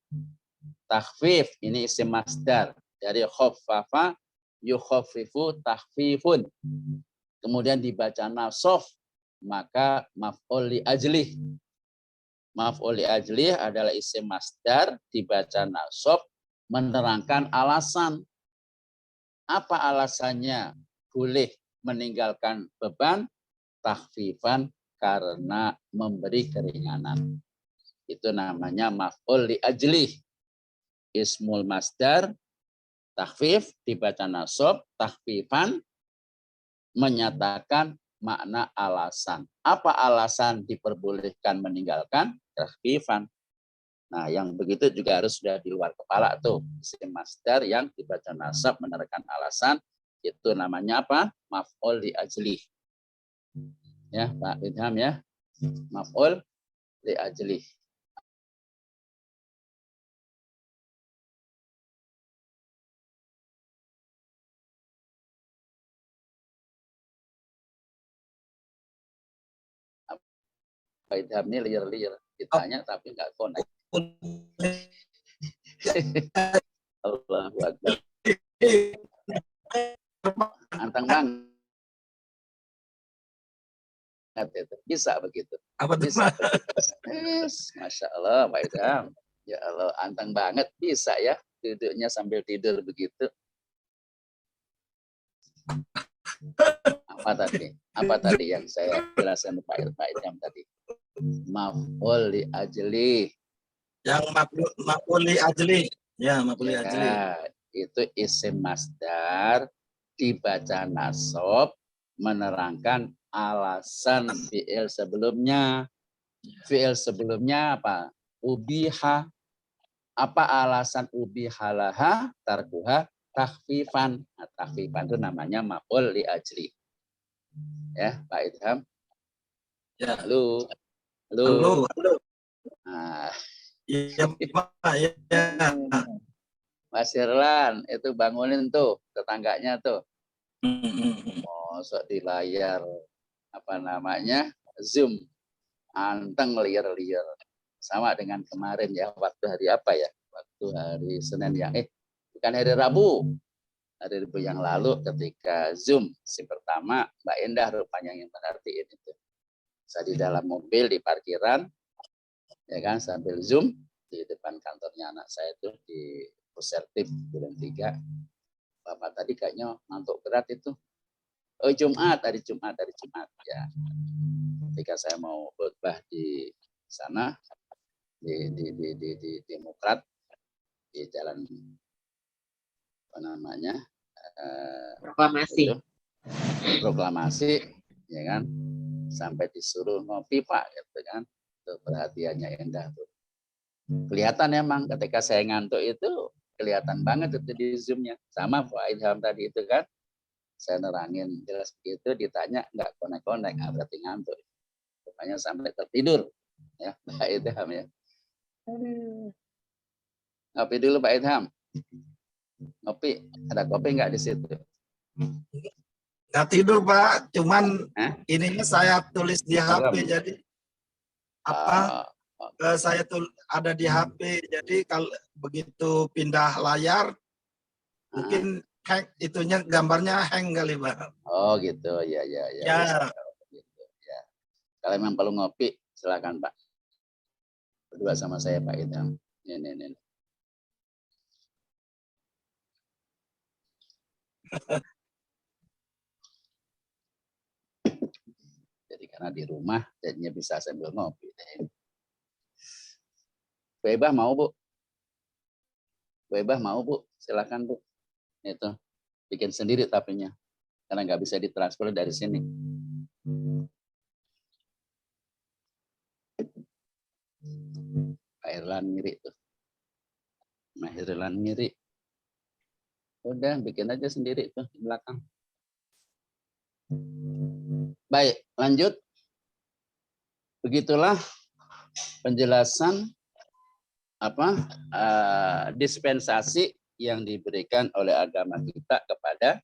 Takhfif ini isim masdar dari khaffafa yukhaffifu takhfifun. Kemudian dibaca nasaf, maka maf'ul li ajlih. Maf'ul li ajlih adalah isim masdar dibaca nasab, menerangkan alasan. Apa alasannya boleh meninggalkan beban? Takhfifan, karena memberi keringanan. Itu namanya maf'ul li ajlih. Ismul masdar, takhfif, dibaca nasab, takhfifan, menyatakan makna alasan. Apa alasan diperbolehkan meninggalkan? Takhfifan. Nah, yang begitu juga harus sudah di luar kepala tuh. Isim masdar yang dibaca nasab menerangkan alasan, itu namanya apa? Maf'ul li ajlih. Ya, Pak Idham ya. Maf'ul li ajlih. Pak Idham ini liar-liar. Ditanya tapi nggak connect. Allahu Akbar. Anteng banget. Itu. Bisa begitu. Apa tuh, bisa begitu. Yes, Masya Allah, Pak Idham. Ya Allah, anteng banget. Bisa ya, duduknya sambil tidur begitu. Apa tadi yang saya jelaskan Pak Idham tadi? Maf'ul li ajli. Yang maf'ul li ajli. Ya, maf'ul li ajli. Itu isim masdar dibaca nasab menerangkan alasan fi'il sebelumnya. Fi'il sebelumnya apa? Ubiha. Apa alasan ubihalaha? Tarkuha takhfifan. Nah, takhfifan itu namanya maf'ul li ajli. Ya, Pak Idham. Ya. Halo. Nah. Iya, Pak. Ya. Mas Irlan, itu bangunin tuh tetangganya tuh. Mosok di layar apa namanya? Zoom. Anteng liar-liar. sama dengan kemarin ya, waktu hari apa ya? Waktu hari Senin yang bukan hari Rabu. Hari Rabu yang lalu ketika Zoom si pertama, Mbak Endah rupanya yang merhatiin itu. Saya di dalam mobil di parkiran, ya kan, sambil Zoom di depan kantornya anak saya itu di Pusertif Duren 3. Bapak tadi kayaknya ngantuk berat itu. Oh hari Jumat ya. Ketika saya mau khutbah di sana di Demokrat di jalan apa namanya proklamasi ya kan, sampai disuruh ngopi Pak gitu kan, itu perhatiannya Endah tuh. Kelihatan emang ketika saya ngantuk itu kelihatan banget itu di Zoom-nya. Sama Pak Ilham tadi itu kan, saya nerangin jelas begitu, ditanya nggak konek-konek, berarti ngantuk. Rupanya sampai tertidur ya Pak Ilham ya. Ngopi dulu Pak Ilham. Ngopi, ada kopi nggak di situ? Nggak tidur Pak, cuman ininya saya tulis di HP, jadi apa? Saya ada di HP, jadi kalau begitu pindah layar, mungkin hang, itunya gambarnya hang kali Pak. Oh gitu, ya. Gitu, ya. Kalau memang perlu ngopi, silakan Pak. Berdua sama saya Pak Idam. Ini. Jadi karena di rumah jadinya bisa sambil ngopi. Bu Ebah mau Bu? Bu Ebah mau Bu? Silakan Bu. Itu bikin sendiri tapinya karena nggak bisa ditransfer dari sini. Pak Irlan ngiri tuh. Nah Irlan ngiri. Udah bikin aja sendiri tuh di belakang. Baik, lanjut. Begitulah penjelasan dispensasi yang diberikan oleh agama kita kepada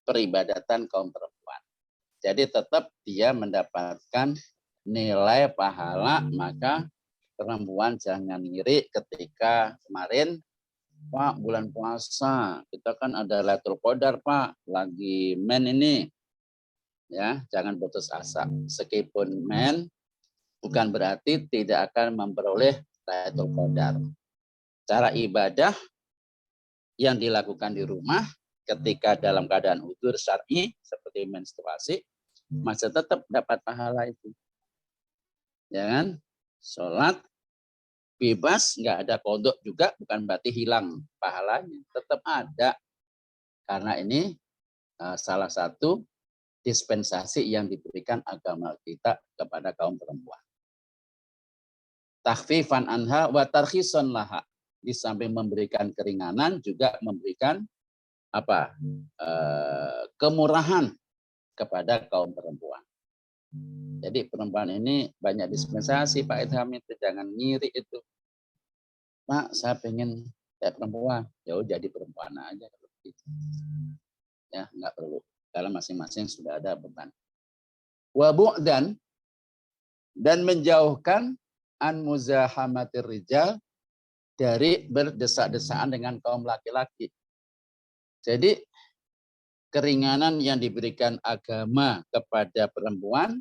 peribadatan kaum perempuan. Jadi tetap dia mendapatkan nilai pahala, maka perempuan jangan ngiri ketika kemarin Pak bulan puasa kita kan ada Lailatul Qadar Pak, lagi men ini. Ya, jangan putus asa. Meskipun men bukan berarti tidak akan memperoleh Lailatul Qadar. Cara ibadah yang dilakukan di rumah ketika dalam keadaan udzur syar'i seperti menstruasi masih tetap dapat pahala itu. Ya kan? Sholat bebas, nggak ada kodok juga, bukan berarti hilang pahalanya, tetap ada. Karena ini salah satu dispensasi yang diberikan agama kita kepada kaum perempuan. Takhfifan anha wa tarkhisan laha. Di samping memberikan keringanan juga memberikan kemurahan kepada kaum perempuan. Jadi perempuan ini banyak dispensasi Pak Idham, itu jangan ngiri itu. Pak, saya pengen kayak perempuan. Ya udah jadi perempuan aja. Ya, nggak perlu. Karena masing-masing sudah ada beban. Wa bu'dan, dan menjauhkan an muzahamatir rijal, dari berdesak-desaan dengan kaum laki-laki. Jadi keringanan yang diberikan agama kepada perempuan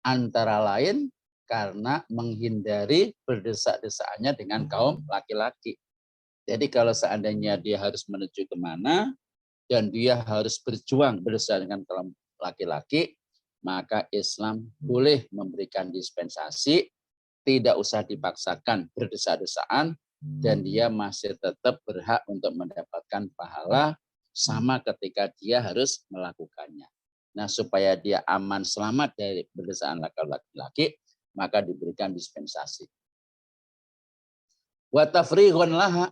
antara lain karena menghindari berdesak-desaannya dengan kaum laki-laki. Jadi kalau seandainya dia harus menuju kemana dan dia harus berjuang berdesak dengan kaum laki-laki, maka Islam boleh memberikan dispensasi, tidak usah dipaksakan berdesak-desaan, dan dia masih tetap berhak untuk mendapatkan pahala sama ketika dia harus melakukannya. Nah, supaya dia aman selamat dari berdesaan laki-laki, maka diberikan dispensasi. Wa tafrighun laha,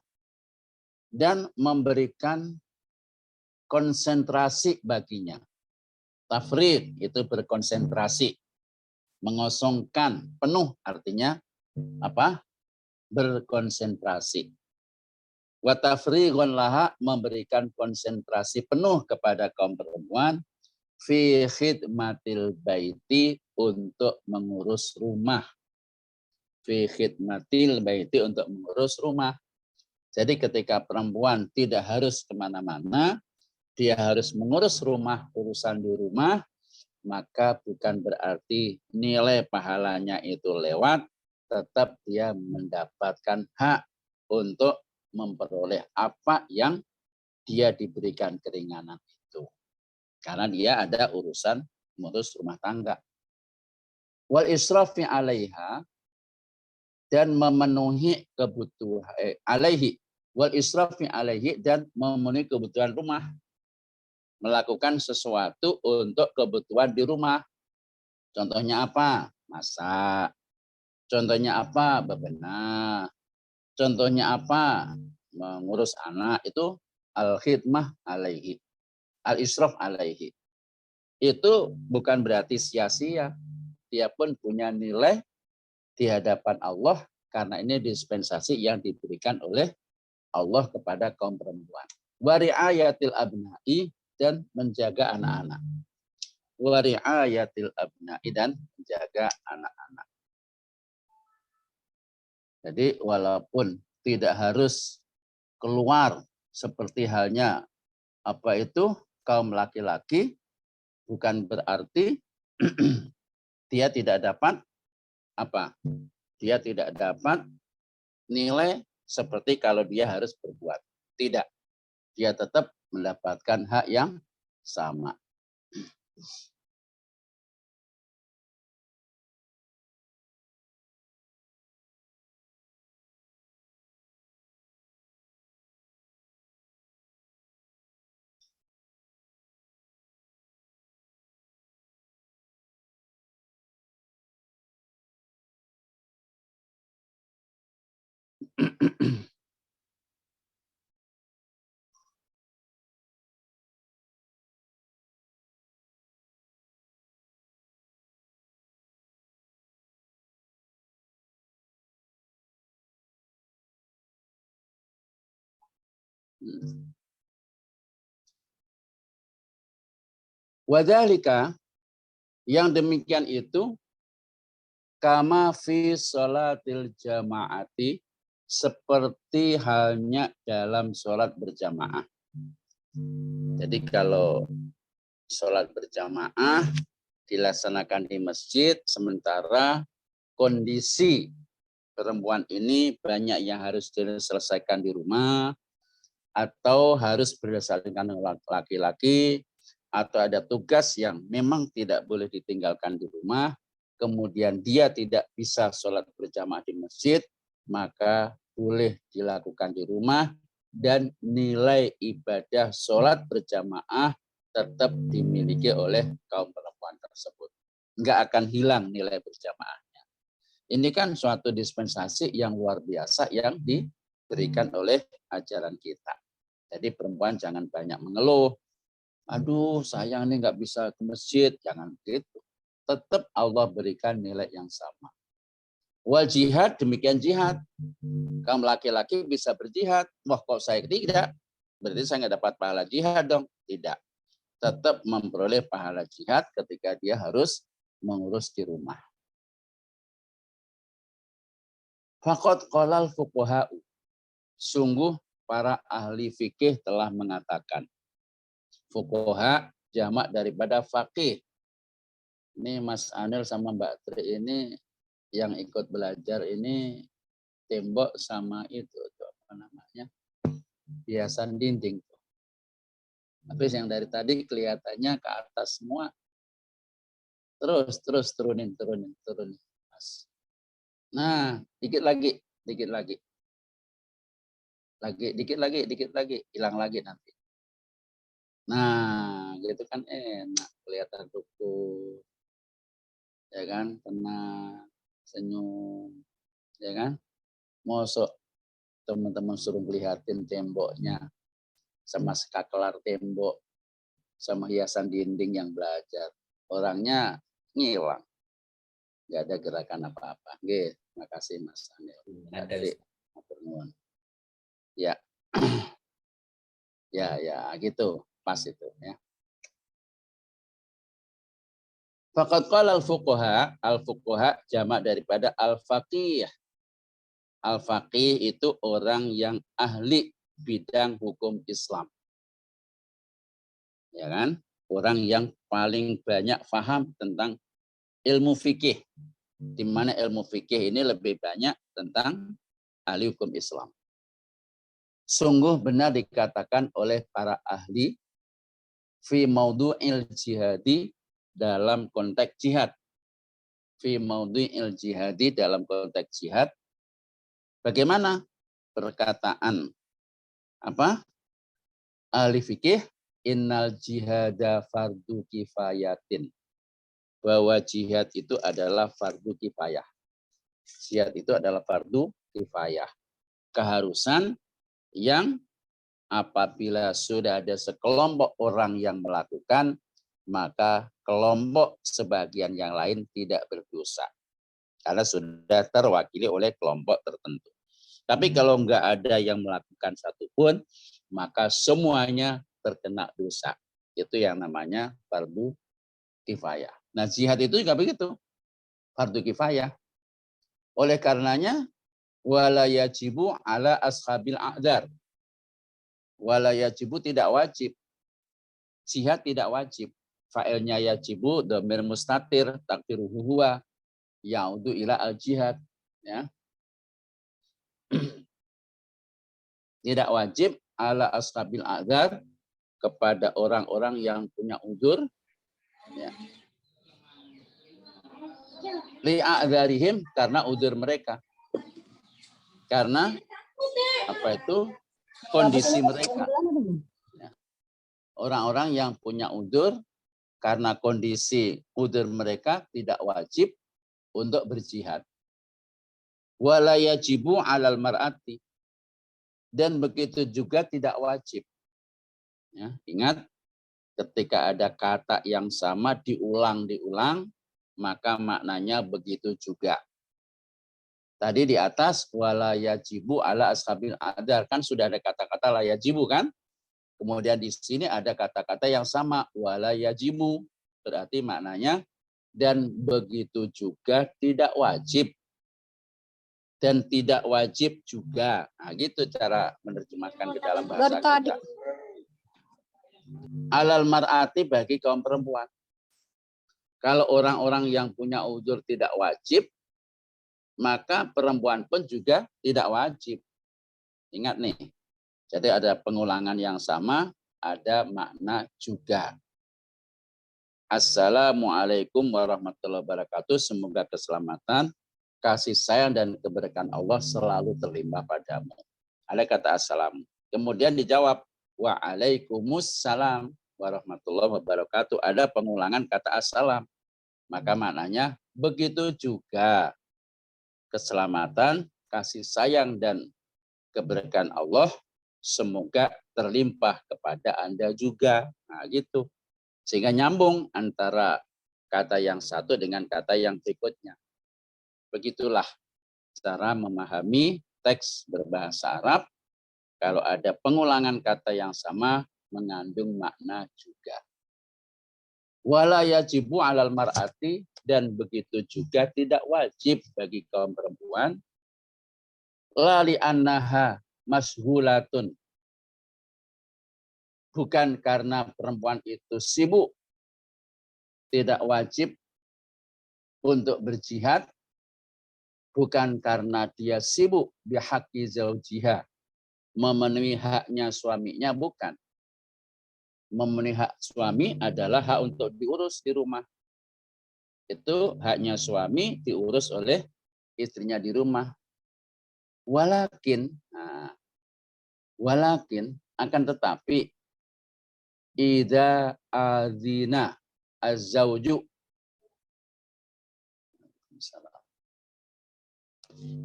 dan memberikan konsentrasi baginya. Tafrigh itu berkonsentrasi, mengosongkan, penuh artinya berkonsentrasi. Wa tafrighun laha, memberikan konsentrasi penuh kepada kaum perempuan fi khidmatil baiti, untuk mengurus rumah. fi khidmatil baiti, untuk mengurus rumah. Jadi ketika perempuan tidak harus kemana-mana, dia harus mengurus rumah, urusan di rumah, maka bukan berarti nilai pahalanya itu lewat, tetap dia mendapatkan hak untuk memperoleh apa yang dia diberikan keringanan itu. Karena dia ada urusan mengurus rumah tangga. Wal israfi 'alaiha, dan memenuhi kebutuhan alaihi, wal israfi 'alaihi, dan memenuhi kebutuhan rumah. Melakukan sesuatu untuk kebutuhan di rumah. Contohnya apa? Masak. Contohnya apa? Bebenah. Contohnya apa? Mengurus anak. Itu al-khidmah 'alaihi. Al-israf 'alaihi. Itu bukan berarti sia-sia. Dia pun punya nilai di hadapan Allah, karena ini dispensasi yang diberikan oleh Allah kepada kaum perempuan. Wa ri'ayatil abna'i, dan menjaga anak-anak. Wa ri'ayatil abna'i, dan menjaga anak-anak. Jadi walaupun tidak harus keluar seperti halnya apa itu kaum laki-laki, bukan berarti dia tidak dapat apa? Dia tidak dapat nilai seperti kalau dia harus berbuat. Tidak. Dia tetap mendapatkan hak yang sama. Wadzalika, yang demikian itu, kama fi sholatil jamaati, seperti halnya dalam sholat berjamaah. Jadi kalau sholat berjamaah dilaksanakan di masjid, sementara kondisi perempuan ini banyak yang harus diselesaikan di rumah, atau harus berdasarkan laki-laki, atau ada tugas yang memang tidak boleh ditinggalkan di rumah, kemudian dia tidak bisa sholat berjamaah di masjid, maka boleh dilakukan di rumah, dan nilai ibadah sholat berjamaah tetap dimiliki oleh kaum perempuan tersebut. Enggak akan hilang nilai berjamaahnya. Ini kan suatu dispensasi yang luar biasa yang diberikan oleh ajaran kita. Jadi perempuan jangan banyak mengeluh. Aduh, sayang nih nggak bisa ke masjid. Jangan gitu. Tetap Allah berikan nilai yang sama. Wal jihad, demikian jihad. Kaum laki-laki bisa berjihad. Wah, kok saya tidak? Berarti saya nggak dapat pahala jihad dong. Tidak. Tetap memperoleh pahala jihad ketika dia harus mengurus di rumah. Faqad qalal fuqaha'u. Sungguh para ahli fikih telah mengatakan. Fuqaha jamak daripada faqih. Ini Mas Anil sama Mbak Tri ini yang ikut belajar ini tembok sama itu apa namanya? Hiasan dinding. Habis yang dari tadi kelihatannya ke atas semua. Terus turunin. Mas. Nah, dikit lagi. Dikit lagi, hilang lagi nanti. Nah, gitu kan enak, kelihatan rukun. Ya kan, tenang, senyum. Ya kan? Mosok teman-teman suruh lihatin temboknya sama skakelar tembok sama hiasan dinding yang belajar. Orangnya ngilang. Nggak ada gerakan apa-apa. Nggih, makasih Mas Anil. Dari ya. Ya, gitu. Pas itu ya. Faqad qala al-fuqaha jamak daripada al-faqih. Al-faqih itu orang yang ahli bidang hukum Islam. Ya kan? Orang yang paling banyak paham tentang ilmu fikih. Di mana ilmu fikih ini lebih banyak tentang ahli hukum Islam. Sungguh benar dikatakan oleh para ahli fi maudu'il jihadi dalam konteks jihad. Fi maudu'il jihadi dalam konteks jihad. Bagaimana perkataan ahli fikih? Innal jihada fardu kifayatin. Bahwa jihad itu adalah fardu kifayah. Jihad itu adalah fardu kifayah. Keharusan yang apabila sudah ada sekelompok orang yang melakukan, maka kelompok sebagian yang lain tidak berdosa. Karena sudah terwakili oleh kelompok tertentu. Tapi kalau enggak ada yang melakukan satupun, maka semuanya terkena dosa. Itu yang namanya fardu kifayah. Nah, jihad itu juga begitu. Fardu kifayah. Oleh karenanya, wala yajibu ala ashabil a'dzar. Wala yajibu tidak wajib. Jihad tidak wajib. Fa'ilnya yajibu dhamir mustatir takdiruhu huwa ya'udu ila al-jihad. Ya. Tidak wajib ala ashabil a'dzar kepada orang-orang yang punya uzur, ya. Li'a'dzarihim karena uzur mereka. Karena kondisi mereka. Ya. Orang-orang yang punya uzur karena kondisi uzur mereka tidak wajib untuk berjihad. Wala yajibu 'alal mar'ati. Dan begitu juga tidak wajib. Ya, ingat, ketika ada kata yang sama diulang-diulang, maka maknanya begitu juga. Tadi di atas, wala yajibu ala ashabil a'dzar, kan sudah ada kata-kata la yajibu kan? Kemudian di sini ada kata-kata yang sama, wala yajibu, berarti maknanya, dan begitu juga tidak wajib. Dan tidak wajib juga. Nah, gitu cara menerjemahkan ke dalam bahasa kita. Alal mar'ati bagi kaum perempuan. Kalau orang-orang yang punya uzur tidak wajib, maka perempuan pun juga tidak wajib. Ingat nih, jadi ada pengulangan yang sama, ada makna juga. Assalamualaikum warahmatullahi wabarakatuh. Semoga keselamatan, kasih sayang dan keberkahan Allah selalu terlimpah padamu. Ada kata assalam. Kemudian dijawab, waalaikumsalam warahmatullahi wabarakatuh. Ada pengulangan kata assalam. Maka maknanya begitu juga keselamatan, kasih sayang dan keberkahan Allah semoga terlimpah kepada Anda juga. Nah, gitu. Sehingga nyambung antara kata yang satu dengan kata yang berikutnya. Begitulah cara memahami teks berbahasa Arab. Kalau ada pengulangan kata yang sama, mengandung makna juga. Wala yajibu 'alal mar'ati, dan begitu juga tidak wajib bagi kaum perempuan. La li'annaha mashulatun. Bukan karena perempuan itu sibuk. Tidak wajib untuk berjihad. Bukan karena dia sibuk bihaqqi zaujiha. Memenuhi haknya suaminya, bukan. Memenuhi hak suami adalah hak untuk diurus di rumah. Itu haknya suami diurus oleh istrinya di rumah. Walakin akan tetapi idza adzina az-zauju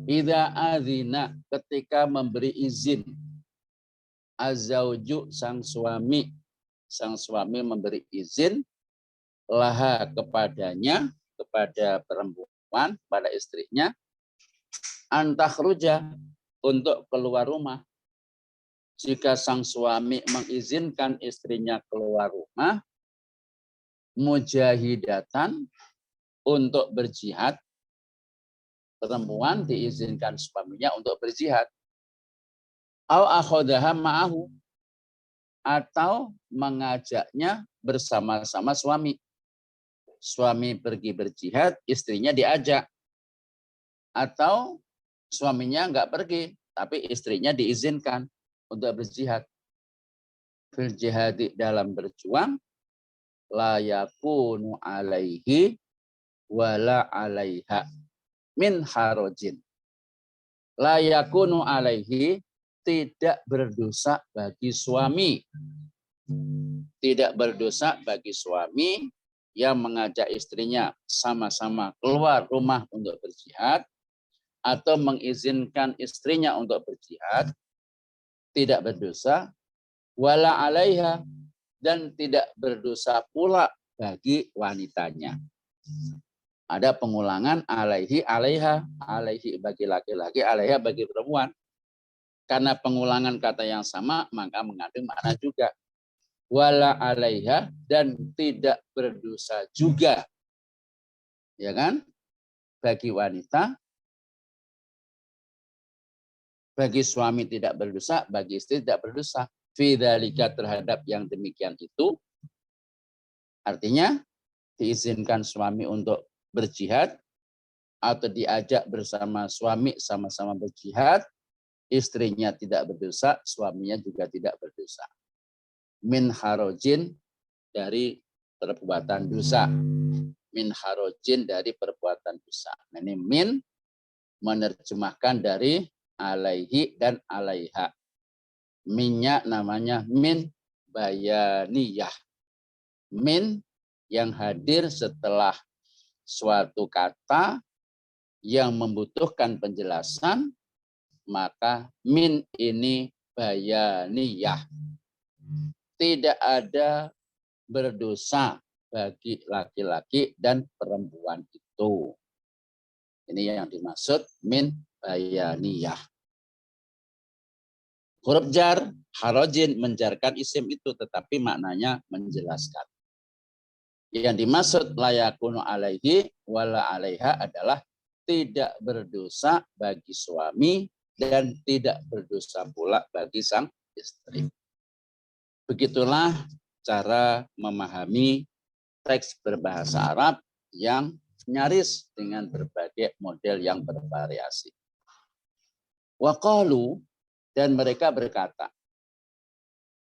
idza adzina ketika memberi izin az-zauju sang suami memberi izin laha kepadanya, kepada perempuan, pada istrinya, antakhruja untuk keluar rumah. Jika sang suami mengizinkan istrinya keluar rumah, mujahidatan untuk berjihad, perempuan diizinkan suaminya untuk berjihad. Au akhodaha ma'ahu, atau mengajaknya bersama-sama suami. Suami pergi berjihad, istrinya diajak. Atau suaminya enggak pergi, tapi istrinya diizinkan untuk berjihad. Fil jihadi, dalam berjuang, la yakunu alaihi wala alaiha min harojin. La yakunu alaihi, tidak berdosa bagi suami. Tidak berdosa bagi suami yang mengajak istrinya sama-sama keluar rumah untuk berjihad atau mengizinkan istrinya untuk berjihad, tidak berdosa. Wala alaiha, dan tidak berdosa pula bagi wanitanya. Ada pengulangan alaihi, alaiha, alaihi bagi laki-laki, alaiha bagi perempuan. Karena pengulangan kata yang sama, maka mengandung makna juga. Wala alaiha, dan tidak berdosa juga. Ya kan? Bagi wanita, bagi suami tidak berdosa, bagi istri tidak berdosa. Fidzalika, terhadap yang demikian itu, artinya diizinkan suami untuk berjihad atau diajak bersama suami sama-sama berjihad, istrinya tidak berdosa, suaminya juga tidak berdosa. Min harojin, dari perbuatan dosa. Min harojin, dari perbuatan dosa. Nah, ini min menerjemahkan dari alaihi dan alaiha. Minnya namanya min bayaniyah. Min yang hadir setelah suatu kata yang membutuhkan penjelasan, maka min ini bayaniyah. Tidak ada berdosa bagi laki-laki dan perempuan itu. Ini yang dimaksud min bayaniyah. Huruf jar, harojin, menjarkan isim itu, tetapi maknanya menjelaskan. Yang dimaksud layakunu alaihi wala alaiha adalah tidak berdosa bagi suami dan tidak berdosa pula bagi sang istri. Begitulah cara memahami teks berbahasa Arab yang nyaris dengan berbagai model yang bervariasi. Waqalu, dan mereka berkata.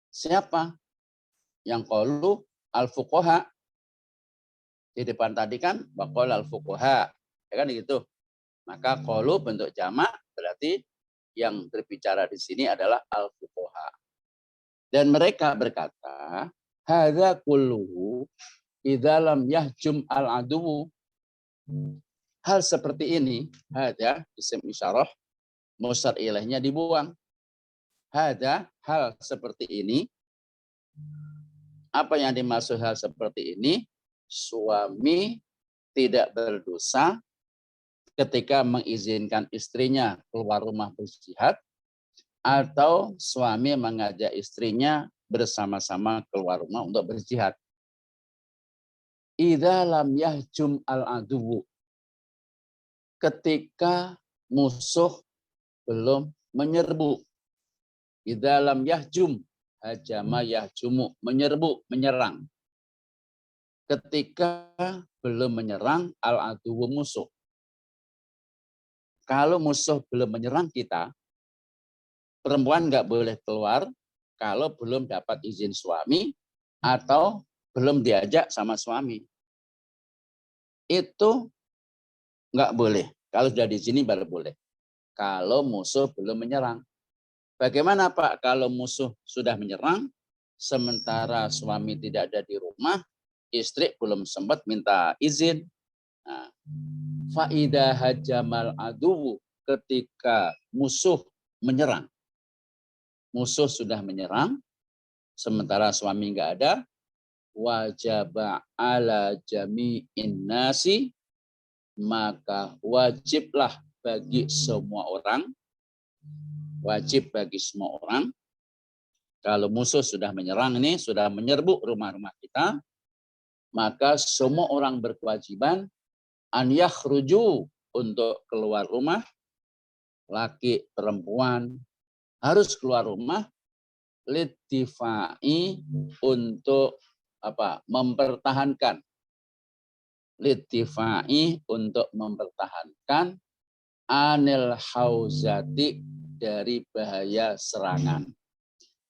Siapa yang qalu? Al-fuqaha. Di depan tadi kan waqala al-fuqaha. Ya kan gitu. Maka qalu bentuk jamak, berarti yang berbicara di sini adalah al-fuqaha. Dan mereka berkata, hadza kulluhu idza lam yahjum al-aduwu. Hal seperti ini, hadza isim isyarah, musar ilaihnya dibuang. Hadza, hal seperti ini. Apa yang dimaksud hal seperti ini? Suami tidak berdosa ketika mengizinkan istrinya keluar rumah berjihad, atau suami mengajak istrinya bersama-sama keluar rumah untuk berjihad. Idza lam yahjum al-aduwu. Ketika musuh belum menyerbu. Idza lam yahjum, hajama yahjumu, menyerbu, menyerang. Ketika belum menyerang al-aduwu, musuh. Kalau musuh belum menyerang kita, perempuan nggak boleh keluar kalau belum dapat izin suami atau belum diajak sama suami. Itu nggak boleh. Kalau sudah di sini baru boleh. Kalau musuh belum menyerang. Bagaimana Pak kalau musuh sudah menyerang, sementara suami tidak ada di rumah, istri belum sempat minta izin. Nah, faidah hajamal aduwu, ketika musuh menyerang. Musuh sudah menyerang, sementara suami nggak ada, wajaba ala jami'in nasi, maka wajiblah bagi semua orang, wajib bagi semua orang, kalau musuh sudah menyerang ini, sudah menyerbu rumah-rumah kita, maka semua orang berkewajiban an yakhruju, untuk keluar rumah, laki perempuan harus keluar rumah, lidifai, untuk apa? Mempertahankan. Lidifai, untuk mempertahankan, anil hauzati, dari bahaya serangan.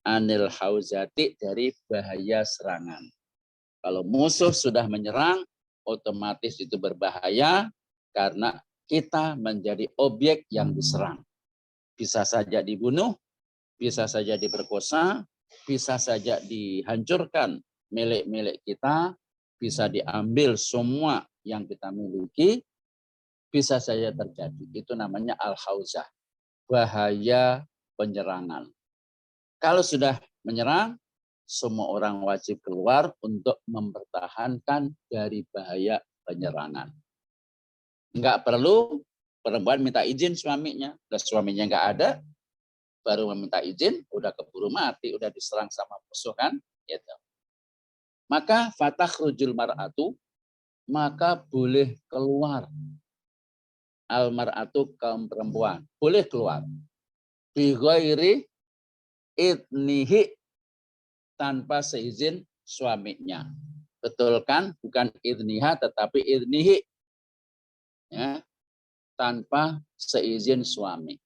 Anil hauzati, dari bahaya serangan. Kalau musuh sudah menyerang, otomatis itu berbahaya karena kita menjadi objek yang diserang. Bisa saja dibunuh, bisa saja diperkosa, bisa saja dihancurkan milik-milik kita, bisa diambil semua yang kita miliki, bisa saja terjadi. Itu namanya al-hauzah, bahaya penyerangan. Kalau sudah menyerang, semua orang wajib keluar untuk mempertahankan dari bahaya penyerangan. Enggak perlu perempuan minta izin suaminya, dan suaminya enggak ada, baru meminta izin, udah keburu mati, udah diserang sama musuh kan, gitu. Maka fatahurujul mar'atu, maka boleh keluar. Al mar'atu, kaum perempuan, boleh keluar. Bi ghairi idnihi, tanpa seizin suaminya. Betul kan? Bukan idniha tetapi idnihi. Ya, tanpa seizin suami.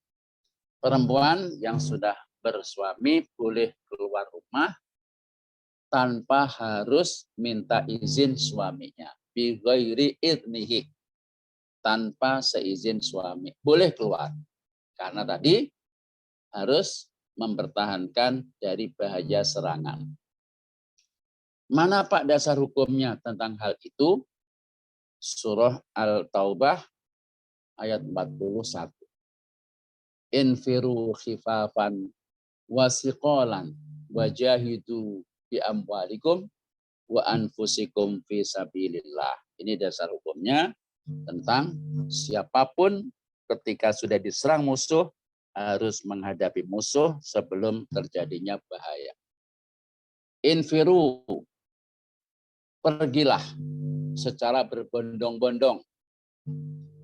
Perempuan yang sudah bersuami boleh keluar rumah tanpa harus minta izin suaminya. Bi ghairi idnihi, tanpa seizin suami. Boleh keluar. Karena tadi harus mempertahankan dari bahaya serangan. Mana Pak dasar hukumnya tentang hal itu? Surah Al-Taubah ayat 41. Infiru khifafan wasiqalan wajahidu bi amwalikum wa anfusikum fi sabilillah. Ini dasar hukumnya tentang siapapun ketika sudah diserang musuh harus menghadapi musuh sebelum terjadinya bahaya. Infiru, pergilah secara berbondong-bondong.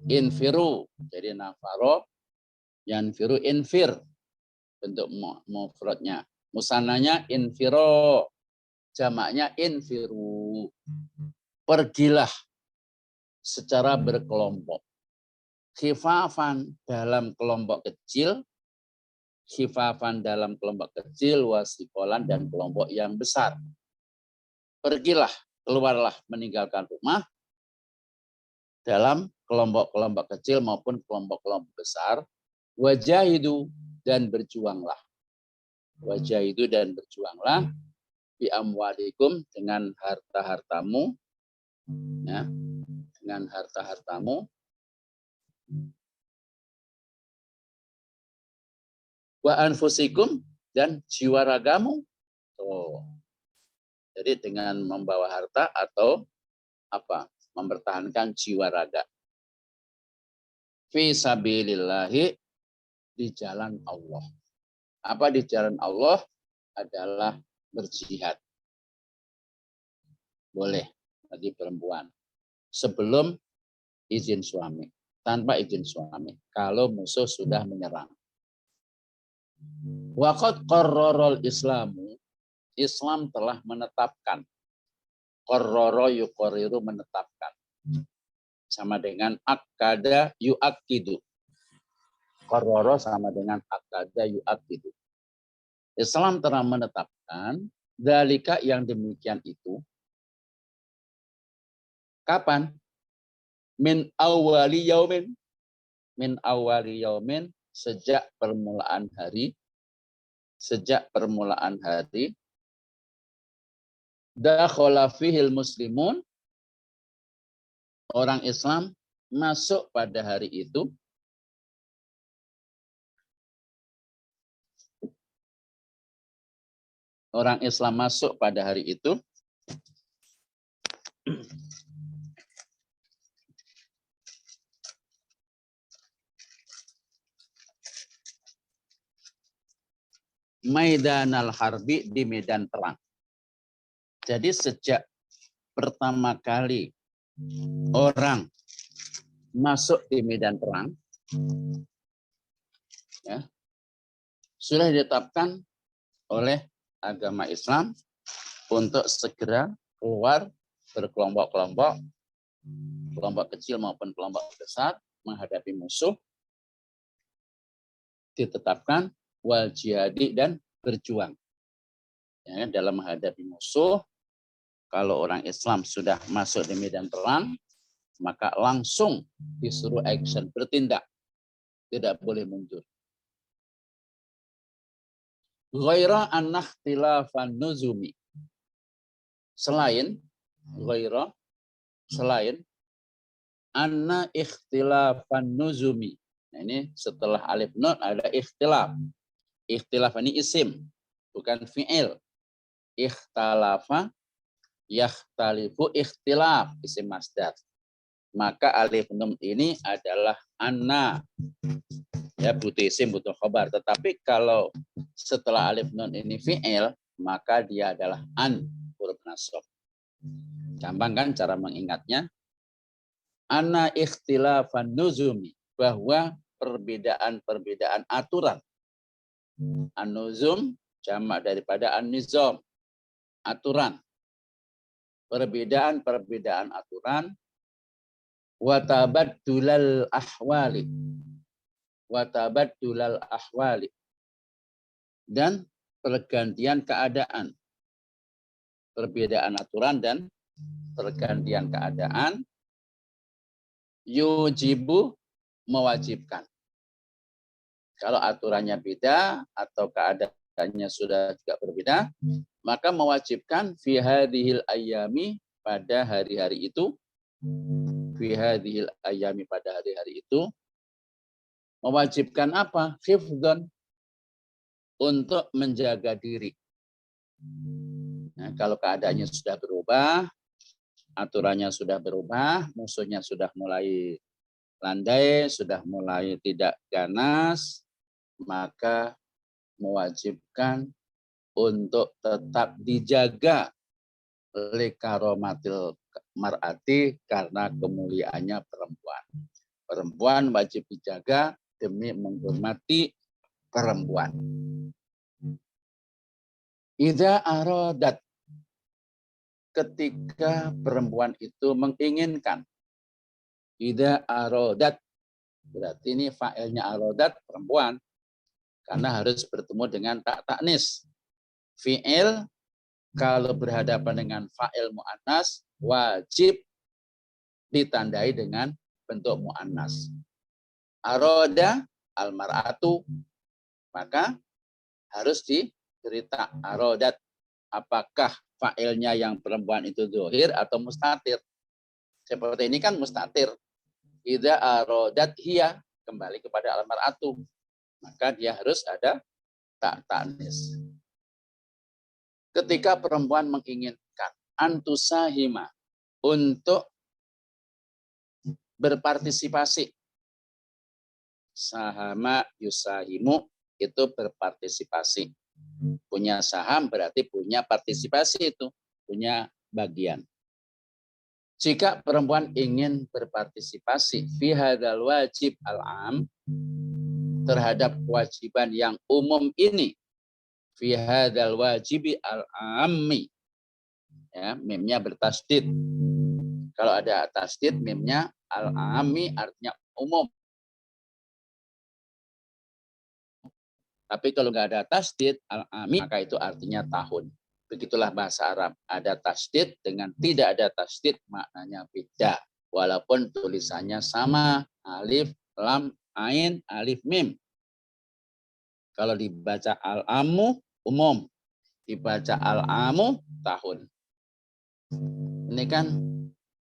Infiru, jadi nafaro, yanfiru infir, bentuk mufradnya. Musananya infiro, jamaknya infiru. Pergilah secara berkelompok. Khifafan, dalam kelompok kecil. Khifafan, dalam kelompok kecil. Wasikolan, dan kelompok yang besar. Pergilah, keluarlah, meninggalkan rumah dalam kelompok-kelompok kecil maupun kelompok-kelompok besar. Wajahidu, dan berjuanglah. Wajahidu, dan berjuanglah bi amwalikum, dengan harta-hartamu, ya, dengan harta-hartamu, wa anfusikum, dan jiwa ragamu. Jadi dengan membawa harta atau apa? Mempertahankan jiwa raga. Fi sabilillahi, di jalan Allah. Apa di jalan Allah? Adalah berjihad. Boleh bagi perempuan. Sebelum izin suami. Tanpa izin suami. Kalau musuh sudah menyerang. Waqad qarrarul Islamu, Islam telah menetapkan. Qarrara yuqarriru, menetapkan. Sama dengan akada yu'akidu. Qarrara sama dengan akada yu'akidu. Islam telah menetapkan dalika, yang demikian itu. Kapan? Min awali yaumin. Min awali yaumin, sejak permulaan hari. Sejak permulaan hari. Dakhala fihil muslimun, orang Islam masuk pada hari itu. Orang Islam masuk pada hari itu. Maidanal harbi, di medan perang. Jadi sejak pertama kali orang masuk di medan perang, ya, sudah ditetapkan oleh agama Islam untuk segera keluar berkelompok-kelompok, kelompok kecil maupun kelompok besar menghadapi musuh, ditetapkan wal jihadi dan berjuang. Ya, dalam menghadapi musuh, kalau orang Islam sudah masuk di medan perang, maka langsung disuruh action, bertindak, tidak boleh mundur. Ghaira an ikhtilafan nuzumi. Selain anna ikhtilafan nuzumi. Nah, ini setelah alif nun ada ikhtilaf. Ikhtilaf ini isim, bukan fi'il. Ikhtalafa, yakhtalifu, ikhtilaf, isim masdar. Maka alif nun ini adalah anna. Ya, butuh isim, butuh khabar. Tetapi kalau setelah alif nun ini fi'il, maka dia adalah an, huruf nasab. Gampang kan cara mengingatnya? Anna ikhtilafan nuzumi, bahwa perbedaan-perbedaan aturan. An-nuzum jamak daripada an-nizam, aturan. Perbedaan-perbedaan aturan wa tabaddulal ahwali. Wa tabaddulal ahwali. Dan pergantian keadaan. Perbedaan aturan dan pergantian keadaan yujibu, mewajibkan. Kalau aturannya beda atau keadaannya sudah juga berbeda, maka mewajibkan fi hadhil ayami, pada hari-hari itu, fi hadhil ayami, pada hari-hari itu, mewajibkan apa? Hifdzan, untuk menjaga diri. Nah, kalau keadaannya sudah berubah, aturannya sudah berubah, musuhnya sudah mulai landai, sudah mulai tidak ganas, maka mewajibkan untuk tetap dijaga likaromatil mar'ati, karena kemuliaannya perempuan. Perempuan wajib dijaga demi menghormati perempuan. Idza aradat, ketika perempuan itu menginginkan. Idza aradat, berarti ini fa'ilnya aradat, perempuan, karena harus bertemu dengan tak taknis. Fi'il kalau berhadapan dengan fa'il mu'annas wajib ditandai dengan bentuk mu'annas. Arada al-mar'atu, maka harus diberi tak aradat. Apakah fa'ilnya yang perempuan itu dzahir atau mustatir? Seperti ini kan mustatir. Idza aradat hiya, kembali kepada al-mar'atu, maka dia harus ada tak tanis. Ketika perempuan menginginkan antusahima, untuk berpartisipasi. Sahama yusahimu, itu berpartisipasi. Punya saham berarti punya partisipasi, itu punya bagian. Jika perempuan ingin berpartisipasi fi hadzal wajib al-am, terhadap kewajiban yang umum ini, fi hadzal wajibi al-ammi, ya, mimnya bertasdid. Kalau ada tasdid, mimnya al-ammi artinya umum. Tapi kalau nggak ada tasdid al-ammi, maka itu artinya tahun. Begitulah bahasa Arab. Ada tasdid dengan tidak ada tasdid, maknanya beda. Walaupun tulisannya sama, alif, lam, ain, alif, mim. Kalau dibaca al-amu, umum. Dibaca al-amu, tahun. Ini kan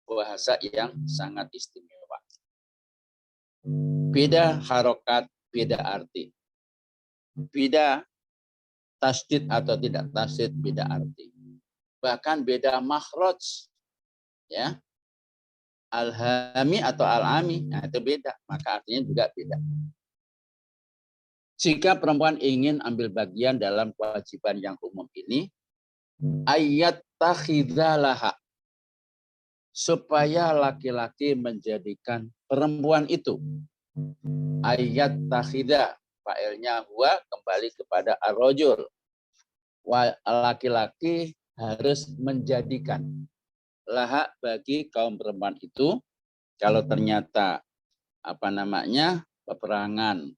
bahasa yang sangat istimewa. Beda harokat, beda arti. Beda tasdid atau tidak tasdid, beda arti. Bahkan beda makhraj, ya. Al-hami atau al-ami, nah itu beda, maka artinya juga beda. Jika perempuan ingin ambil bagian dalam kewajiban yang umum ini, ayat takhidalaha, supaya laki-laki menjadikan perempuan itu ayat takhida, fa'ilnya huwa kembali kepada ar-rajul. Laki-laki harus menjadikan laha bagi kaum perempuan itu, kalau ternyata peperangan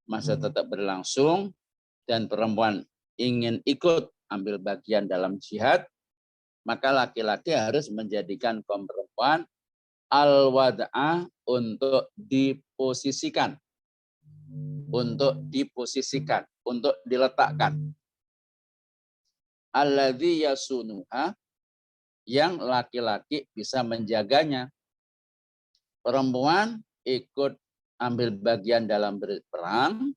masih tetap berlangsung dan perempuan ingin ikut ambil bagian dalam jihad, maka laki-laki harus menjadikan kaum perempuan al-wada'ah untuk diposisikan, untuk diletakkan. Alladzi yasunuha, yang laki-laki bisa menjaganya. Perempuan ikut ambil bagian dalam berperang,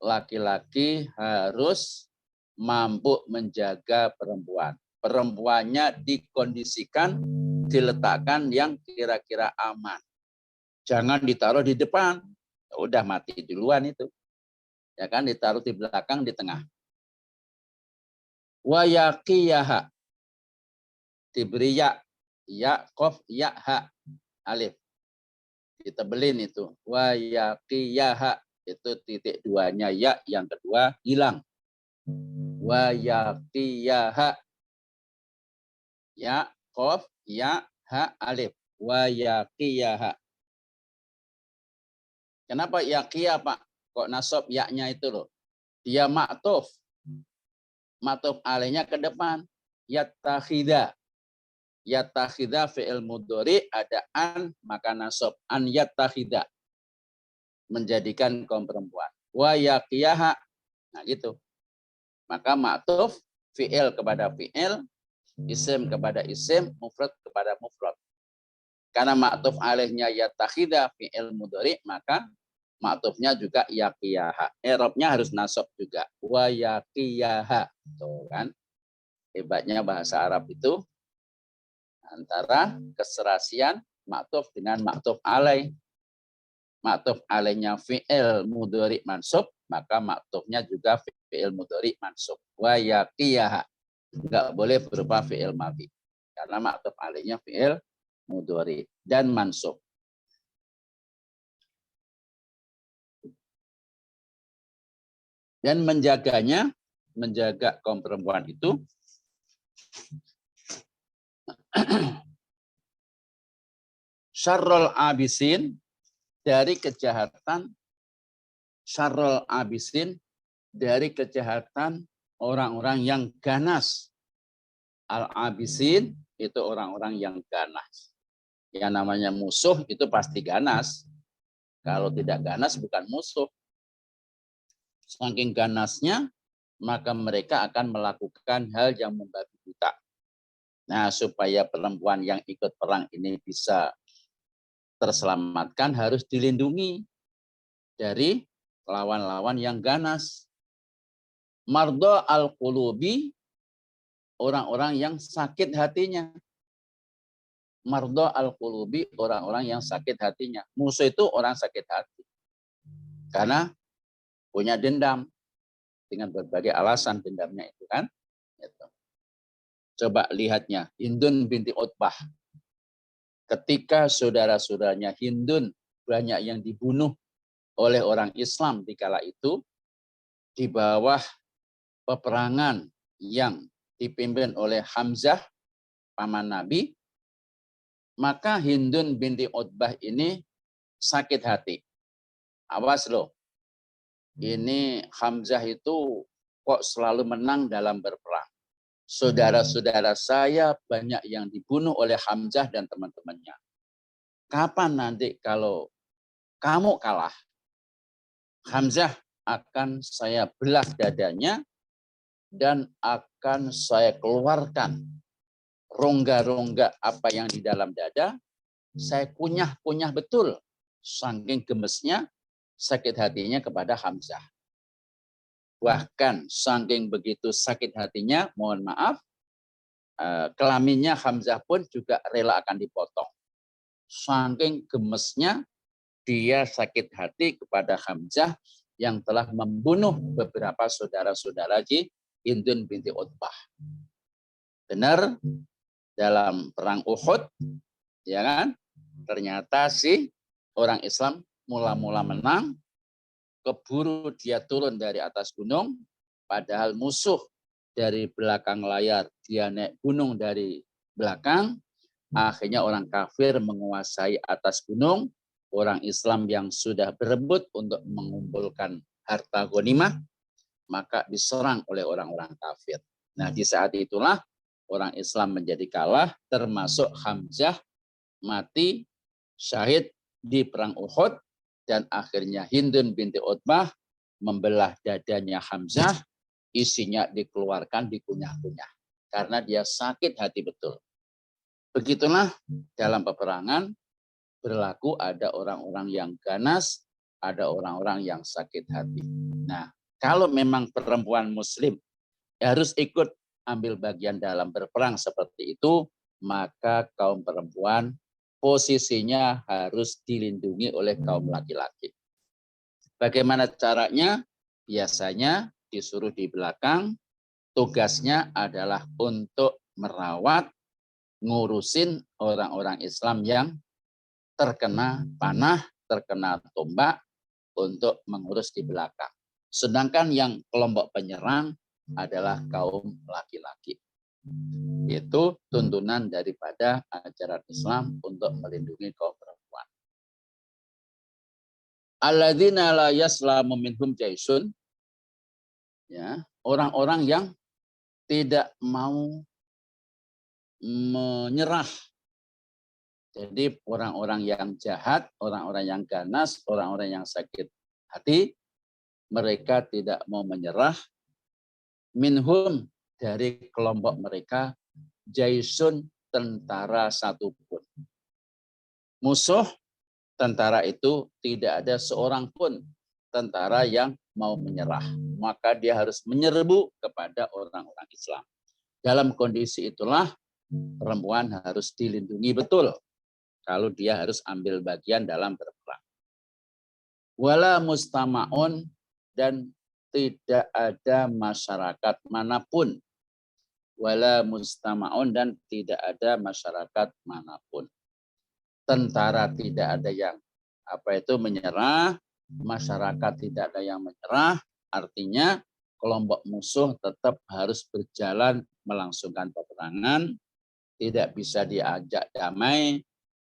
laki-laki harus mampu menjaga perempuan. Perempuannya dikondisikan, diletakkan yang kira-kira aman. Jangan ditaruh di depan, udah mati duluan itu. Ya kan, ditaruh di belakang, di tengah. Wa yaqiyaha, diberi ya, qaf, ya, ha, alif. Ditebelin itu. Wa yaqiyaha, itu titik duanya ya, yang kedua hilang. Wa yaqiyaha, ya, qaf, ya, ha, alif. Wa yaqiyaha. Kenapa yaqiyah, Pak? Kok nasab ya-nya itu loh? Dia ma'tuf. Ma'tuf alaihnya ke depan. Yattakhidha. Yattakhidha fi'il mudhari, ada an, maka nasab an yattakhidha. Menjadikan kaum perempuan. Wa yaqiyaha. Nah gitu. Maka ma'tuf fi'il kepada fi'il, isim kepada isim, mufrad kepada mufrad. Karena ma'tuf alaihnya yattakhidha fi'il mudhari, maka ma'tufnya juga yaqiyaha. I'rabnya harus nasab juga. Wa yaqiyaha. Tuh kan. Hebatnya bahasa Arab itu antara keserasian ma'tuf dengan ma'tuf alaih. Ma'tuf alaihnya fi'il mudhari mansub, maka ma'tufnya juga fi'il mudhari mansub. Wa yaqiyaha. Enggak boleh berupa fi'il madhi. Karena ma'tuf alaihnya fi'il mudhari dan mansub. Dan menjaganya, menjaga kaum perempuan itu syarrul abisin, dari kejahatan, syarrul abisin, dari kejahatan orang-orang yang ganas. Al-abisin itu orang-orang yang ganas. Yang namanya musuh itu pasti ganas. Kalau tidak ganas bukan musuh. Saking ganasnya, maka mereka akan melakukan hal yang membabi buta. Nah, supaya perempuan yang ikut perang ini bisa terselamatkan, harus dilindungi dari lawan-lawan yang ganas. Mardo al-qulubi, orang-orang yang sakit hatinya. Mardo al-qulubi, orang-orang yang sakit hatinya. Musuh itu orang sakit hati. Karena punya dendam dengan berbagai alasan dendamnya itu kan. Coba lihatnya, Hindun binti Utbah. Ketika saudara-saudaranya Hindun banyak yang dibunuh oleh orang Islam di kala itu, di bawah peperangan yang dipimpin oleh Hamzah, paman Nabi, maka Hindun binti Utbah ini sakit hati. Awas loh. Ini Hamzah itu kok selalu menang dalam berperang. Saudara-saudara saya banyak yang dibunuh oleh Hamzah dan teman-temannya. Kapan nanti kalau kamu kalah, Hamzah akan saya belah dadanya dan akan saya keluarkan rongga-rongga apa yang di dalam dada. Saya kunyah-kunyah betul. Saking gemesnya, sakit hatinya kepada Hamzah. Bahkan saking begitu sakit hatinya, mohon maaf, kelaminnya Hamzah pun juga rela akan dipotong. Saking gemesnya, dia sakit hati kepada Hamzah yang telah membunuh beberapa saudara-saudara Hindun binti Utbah. Benar, dalam perang Uhud, Ya kan? Ternyata si orang Islam mula-mula menang, keburu dia turun dari atas gunung, padahal musuh dari belakang layar, dia naik gunung dari belakang, akhirnya orang kafir menguasai atas gunung, orang Islam yang sudah berebut untuk mengumpulkan harta ghanimah, maka diserang oleh orang-orang kafir. Nah, di saat itulah orang Islam menjadi kalah, termasuk Hamzah mati syahid di perang Uhud, dan akhirnya Hindun binti Utbah membelah dadanya Hamzah, isinya dikeluarkan, dikunyah-kunyah karena dia sakit hati betul. Begitulah dalam peperangan berlaku, ada orang-orang yang ganas, ada orang-orang yang sakit hati. Nah, kalau memang perempuan muslim harus ikut ambil bagian dalam berperang seperti itu, maka kaum perempuan posisinya harus dilindungi oleh kaum laki-laki. Bagaimana caranya? Biasanya disuruh di belakang, tugasnya adalah untuk merawat, ngurusin orang-orang Islam yang terkena panah, terkena tombak, untuk mengurus di belakang. Sedangkan yang kelompok penyerang adalah kaum laki-laki. Itu tuntunan daripada ajaran Islam untuk melindungi kaum perempuan. Alladzina la yaslamu minhum jaisun, ya, orang-orang yang tidak mau menyerah. Jadi orang-orang yang jahat, orang-orang yang ganas, orang-orang yang sakit hati, mereka tidak mau menyerah. Minhum, dari kelompok mereka, jaisun, tentara satupun. Musuh tentara itu tidak ada seorang pun tentara yang mau menyerah. Maka dia harus menyerbu kepada orang-orang Islam. Dalam kondisi itulah perempuan harus dilindungi betul kalau dia harus ambil bagian dalam berperang. Wala mustama'un, dan tidak ada masyarakat manapun. Wala mustama'un, dan tidak ada masyarakat manapun. Tentara tidak ada yang menyerah, masyarakat tidak ada yang menyerah, artinya kelompok musuh tetap harus berjalan melangsungkan peperangan, tidak bisa diajak damai,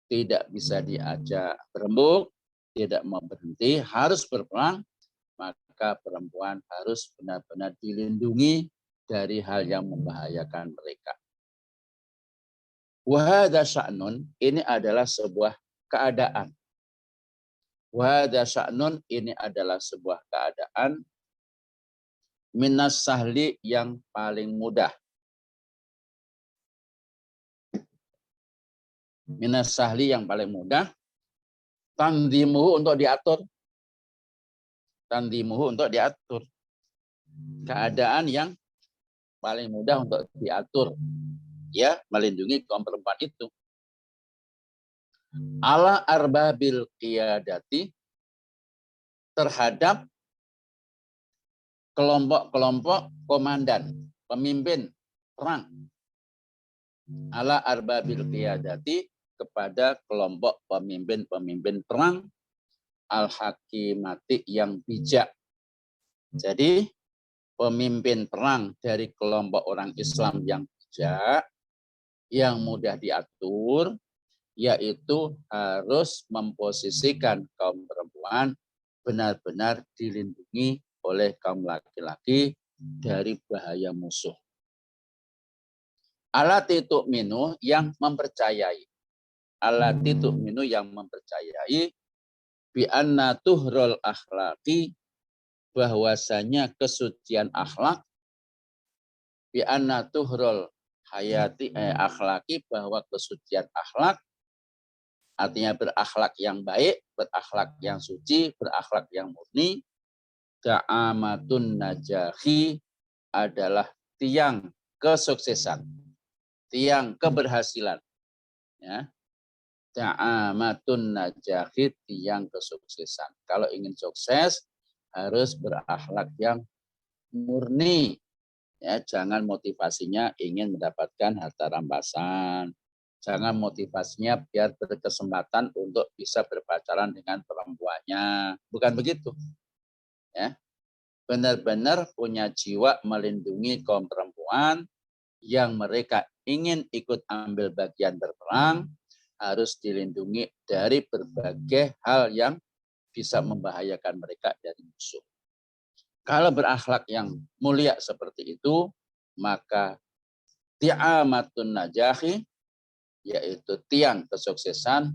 tidak bisa diajak berembuk, tidak mau berhenti, harus berperang, maka perempuan harus benar-benar dilindungi dari hal yang membahayakan mereka. Wahada sya'nun, ini adalah sebuah keadaan. Wahada sya'nun, ini adalah sebuah keadaan minas sahli, yang paling mudah. Minas sahli, yang paling mudah. Tandimuhu, untuk diatur. Tandimuhu, untuk diatur. Keadaan yang paling mudah untuk diatur. Ya, melindungi kaum perempuan itu. Ala arbabil qiyadati, terhadap kelompok-kelompok komandan, pemimpin perang. Ala arbabil qiyadati, kepada kelompok pemimpin-pemimpin perang, al-hakimati, yang bijak. Jadi pemimpin perang dari kelompok orang Islam yang bijak, yang mudah diatur, yaitu harus memposisikan kaum perempuan benar-benar dilindungi oleh kaum laki-laki dari bahaya musuh. Alati tu'minu, yang mempercayai. Alati tu'minu, yang mempercayai. Bi anna tuhrul akhlaqi, bahwasanya kesucian akhlak. Bi anna tuhrul hayati akhlaki, bahwa kesucian akhlak, artinya berakhlak yang baik, berakhlak yang suci, berakhlak yang murni. Da'amatun najahi, adalah tiang kesuksesan, tiang keberhasilan. Ya. Da'amatun najahi, tiang kesuksesan. Kalau ingin sukses, harus berakhlak yang murni. Ya, jangan motivasinya ingin mendapatkan harta rampasan, Jangan motivasinya biar berkesempatan untuk bisa berpacaran dengan perempuannya. Bukan begitu. Ya. Benar-benar punya jiwa melindungi kaum perempuan yang mereka ingin ikut ambil bagian berperang, harus dilindungi dari berbagai hal yang bisa membahayakan mereka dari musuh. Kalau berakhlak yang mulia seperti itu, maka ti'amatun najahi, yaitu tiang kesuksesan,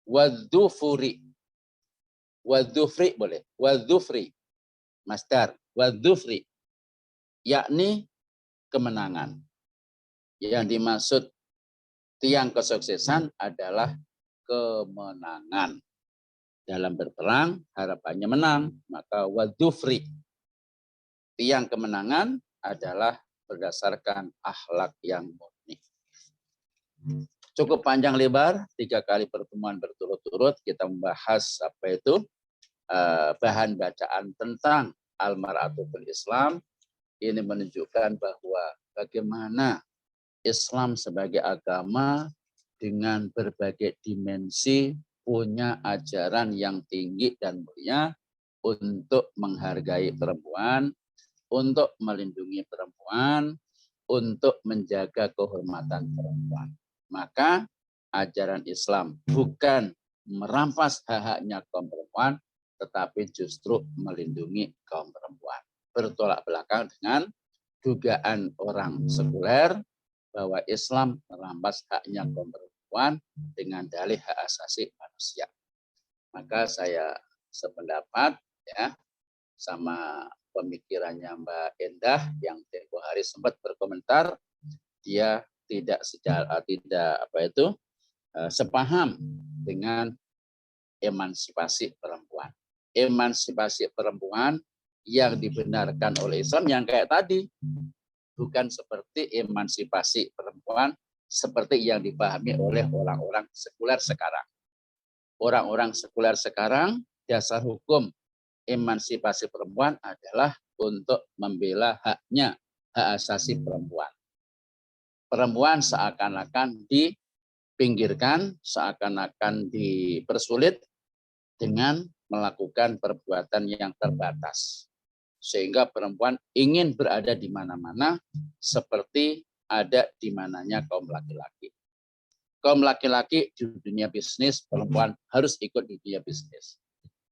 wadzufri boleh, wadzufri, masdar, wadzufri, yakni kemenangan. Yang dimaksud tiang kesuksesan adalah kemenangan. Dalam berperang, harapannya menang, maka wadzufri, tiang kemenangan adalah berdasarkan akhlak yang murni. Cukup panjang lebar, 3 kali pertemuan berturut-turut kita membahas apa itu bahan bacaan tentang al-mar'atu fil Islam. Ini menunjukkan bahwa bagaimana Islam sebagai agama dengan berbagai dimensi punya ajaran yang tinggi dan mulia untuk menghargai perempuan, untuk melindungi perempuan, untuk menjaga kehormatan perempuan. Maka ajaran Islam bukan merampas hak-haknya kaum perempuan, tetapi justru melindungi kaum perempuan. Bertolak belakang dengan dugaan orang sekuler bahwa Islam merampas haknya kaum perempuan dengan dalih hak asasi manusia. Maka saya sependapat ya sama pemikirannya Mbak Endah yang tempo hari sempat berkomentar, dia tidak sepaham dengan emansipasi perempuan. Emansipasi perempuan yang dibenarkan oleh Islam yang kayak tadi, bukan seperti emansipasi perempuan seperti yang dipahami oleh orang-orang sekuler sekarang. Orang-orang sekuler sekarang, dasar hukum emansipasi perempuan adalah untuk membela haknya, hak asasi perempuan. Perempuan seakan-akan dipinggirkan, seakan-akan dipersulit dengan melakukan perbuatan yang terbatas. Sehingga perempuan ingin berada di mana-mana seperti ada di mananya kaum laki-laki. Kaum laki-laki di dunia bisnis, perempuan harus ikut di dunia bisnis.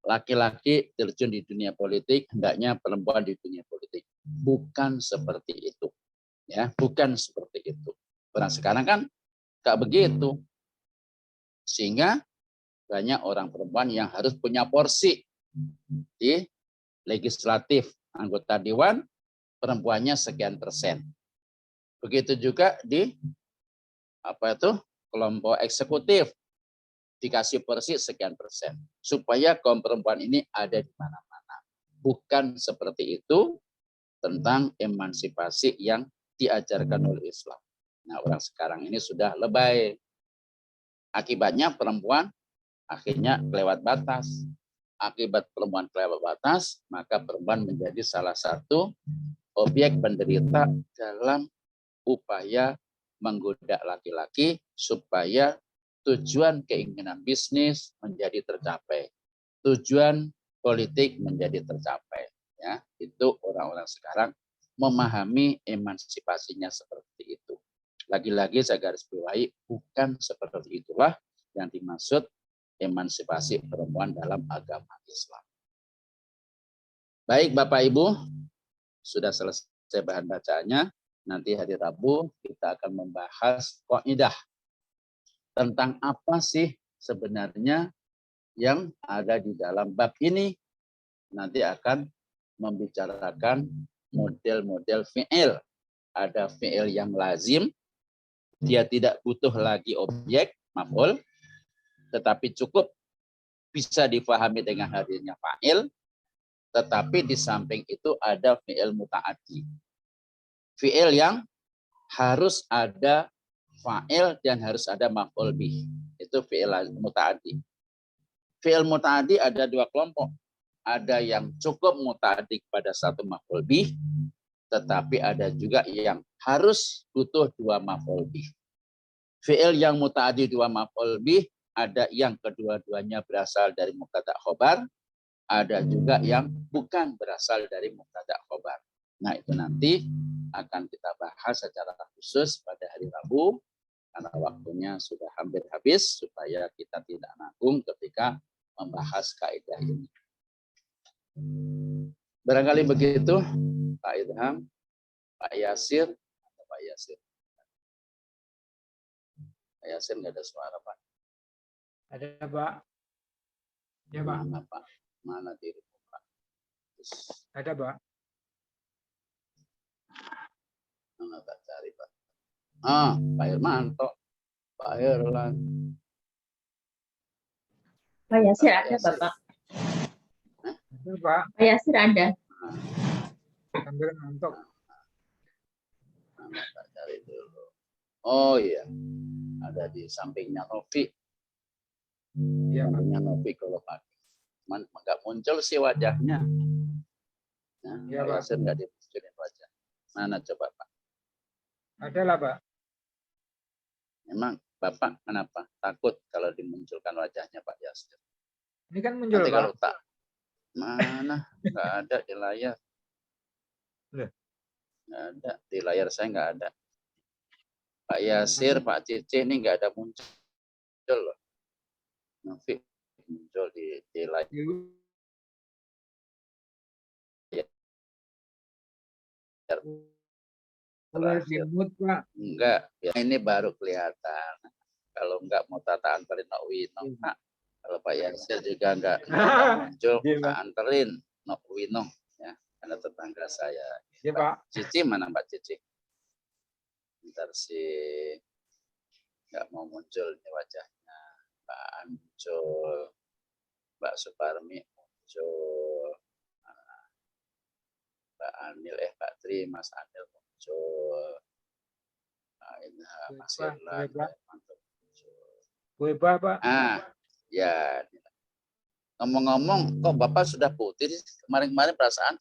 Laki-laki terjun di dunia politik, hendaknya perempuan di dunia politik. Bukan seperti itu. Ya, bukan seperti itu. Orang sekarang kan nggak begitu. Sehingga banyak orang perempuan yang harus punya porsi di legislatif, anggota dewan, perempuannya sekian persen. Begitu juga di kelompok eksekutif, dikasih porsi sekian persen. Supaya kaum perempuan ini ada di mana-mana. Bukan seperti itu tentang emansipasi yang diajarkan oleh Islam. Nah, orang sekarang ini sudah lebay. Akibatnya perempuan akhirnya kelewat batas. Akibat perempuan kelewat batas, maka perempuan menjadi salah satu objek penderita dalam upaya menggoda laki-laki supaya tujuan keinginan bisnis menjadi tercapai. Tujuan politik menjadi tercapai. Ya, itu orang-orang sekarang memahami emansipasinya seperti itu. Lagi-lagi saya garis bawahi, bukan seperti itulah yang dimaksud emansipasi perempuan dalam agama Islam. Baik Bapak Ibu, sudah selesai bahan bacaannya. Nanti hari Rabu kita akan membahas kaidah tentang apa sih sebenarnya yang ada di dalam bab ini. Nanti akan membicarakan model-model fi'il. Ada fi'il yang lazim, dia tidak butuh lagi objek, maf'ul, tetapi cukup bisa difahami dengan hadirnya fa'il. Tetapi di samping itu ada fi'il muta'addi. Fi'il yang harus ada fa'il dan harus ada maf'ul bih. Itu fi'il muta'addi. Fi'il muta'addi ada 2 kelompok. Ada yang cukup muta'addi pada satu maf'ul bih, tetapi ada juga yang harus butuh 2 maf'ul bih. Fi'il yang muta'addi dua maf'ul bih, ada yang kedua-duanya berasal dari mubtada khobar, ada juga yang bukan berasal dari mubtada khobar. Nah, itu nanti akan kita bahas secara khusus pada hari Rabu, karena waktunya sudah hampir habis, supaya kita tidak nanggung ketika membahas kaidah ini. Barangkali begitu, Pak Idham, Pak Yasir, atau Pak Yasir. Pak Yasir nggak ada suara, Pak. Ada, Pak. Ya, Pak. Mana, Pak? Mana dirimu, Pak? Ada, Pak. Mana Pak cari, Pak? Pak Irmanto, Pak Irlan. Pak Yasir ada, Bapak. Ada, Pak. Pak Yasir ada. Sambil ngantuk. Mana Pak cari dulu. Oh iya, ada di sampingnya Novi. Iya, Pak. Sampingnya Novi kalau pagi. Nggak muncul sih wajahnya. Nah, Iya, Pak Pak. Yasir nggak dimunculin wajah. Mana coba, Pak? Ada lah, Pak. Memang Bapak kenapa takut kalau dimunculkan wajahnya Pak Yasir? Ini kan muncul, Nanti Pak. kalau tak, mana? Nggak ada di layar. Loh. Nggak ada di layar, saya nggak ada. Pak Yasir, Pak Cici ini nggak ada muncul loh. Novi muncul di layar. Mulai dimut, Pak. Enggak, ya ini baru kelihatan. Kalau enggak mau tata anterin Nok Wino, Pak. Kalau Pak Yasir juga enggak muncul, Iya, Pak. Pak anterin Nok Wino, ya, karena tetangga saya. Iya, Pak. Cici mana Mbak Cici? Bentar sih, enggak mau muncul nih wajahnya. Pak muncul, Mbak Suparmi muncul, Mbak Anil, Mbak Tri, Mas Anil muncul. Nah, ini Mas Pak, Irlan, Pak. mantap muncul. Webah, Pak. Ya. Ngomong-ngomong, kok Bapak sudah putih? Kemarin-kemarin perasaan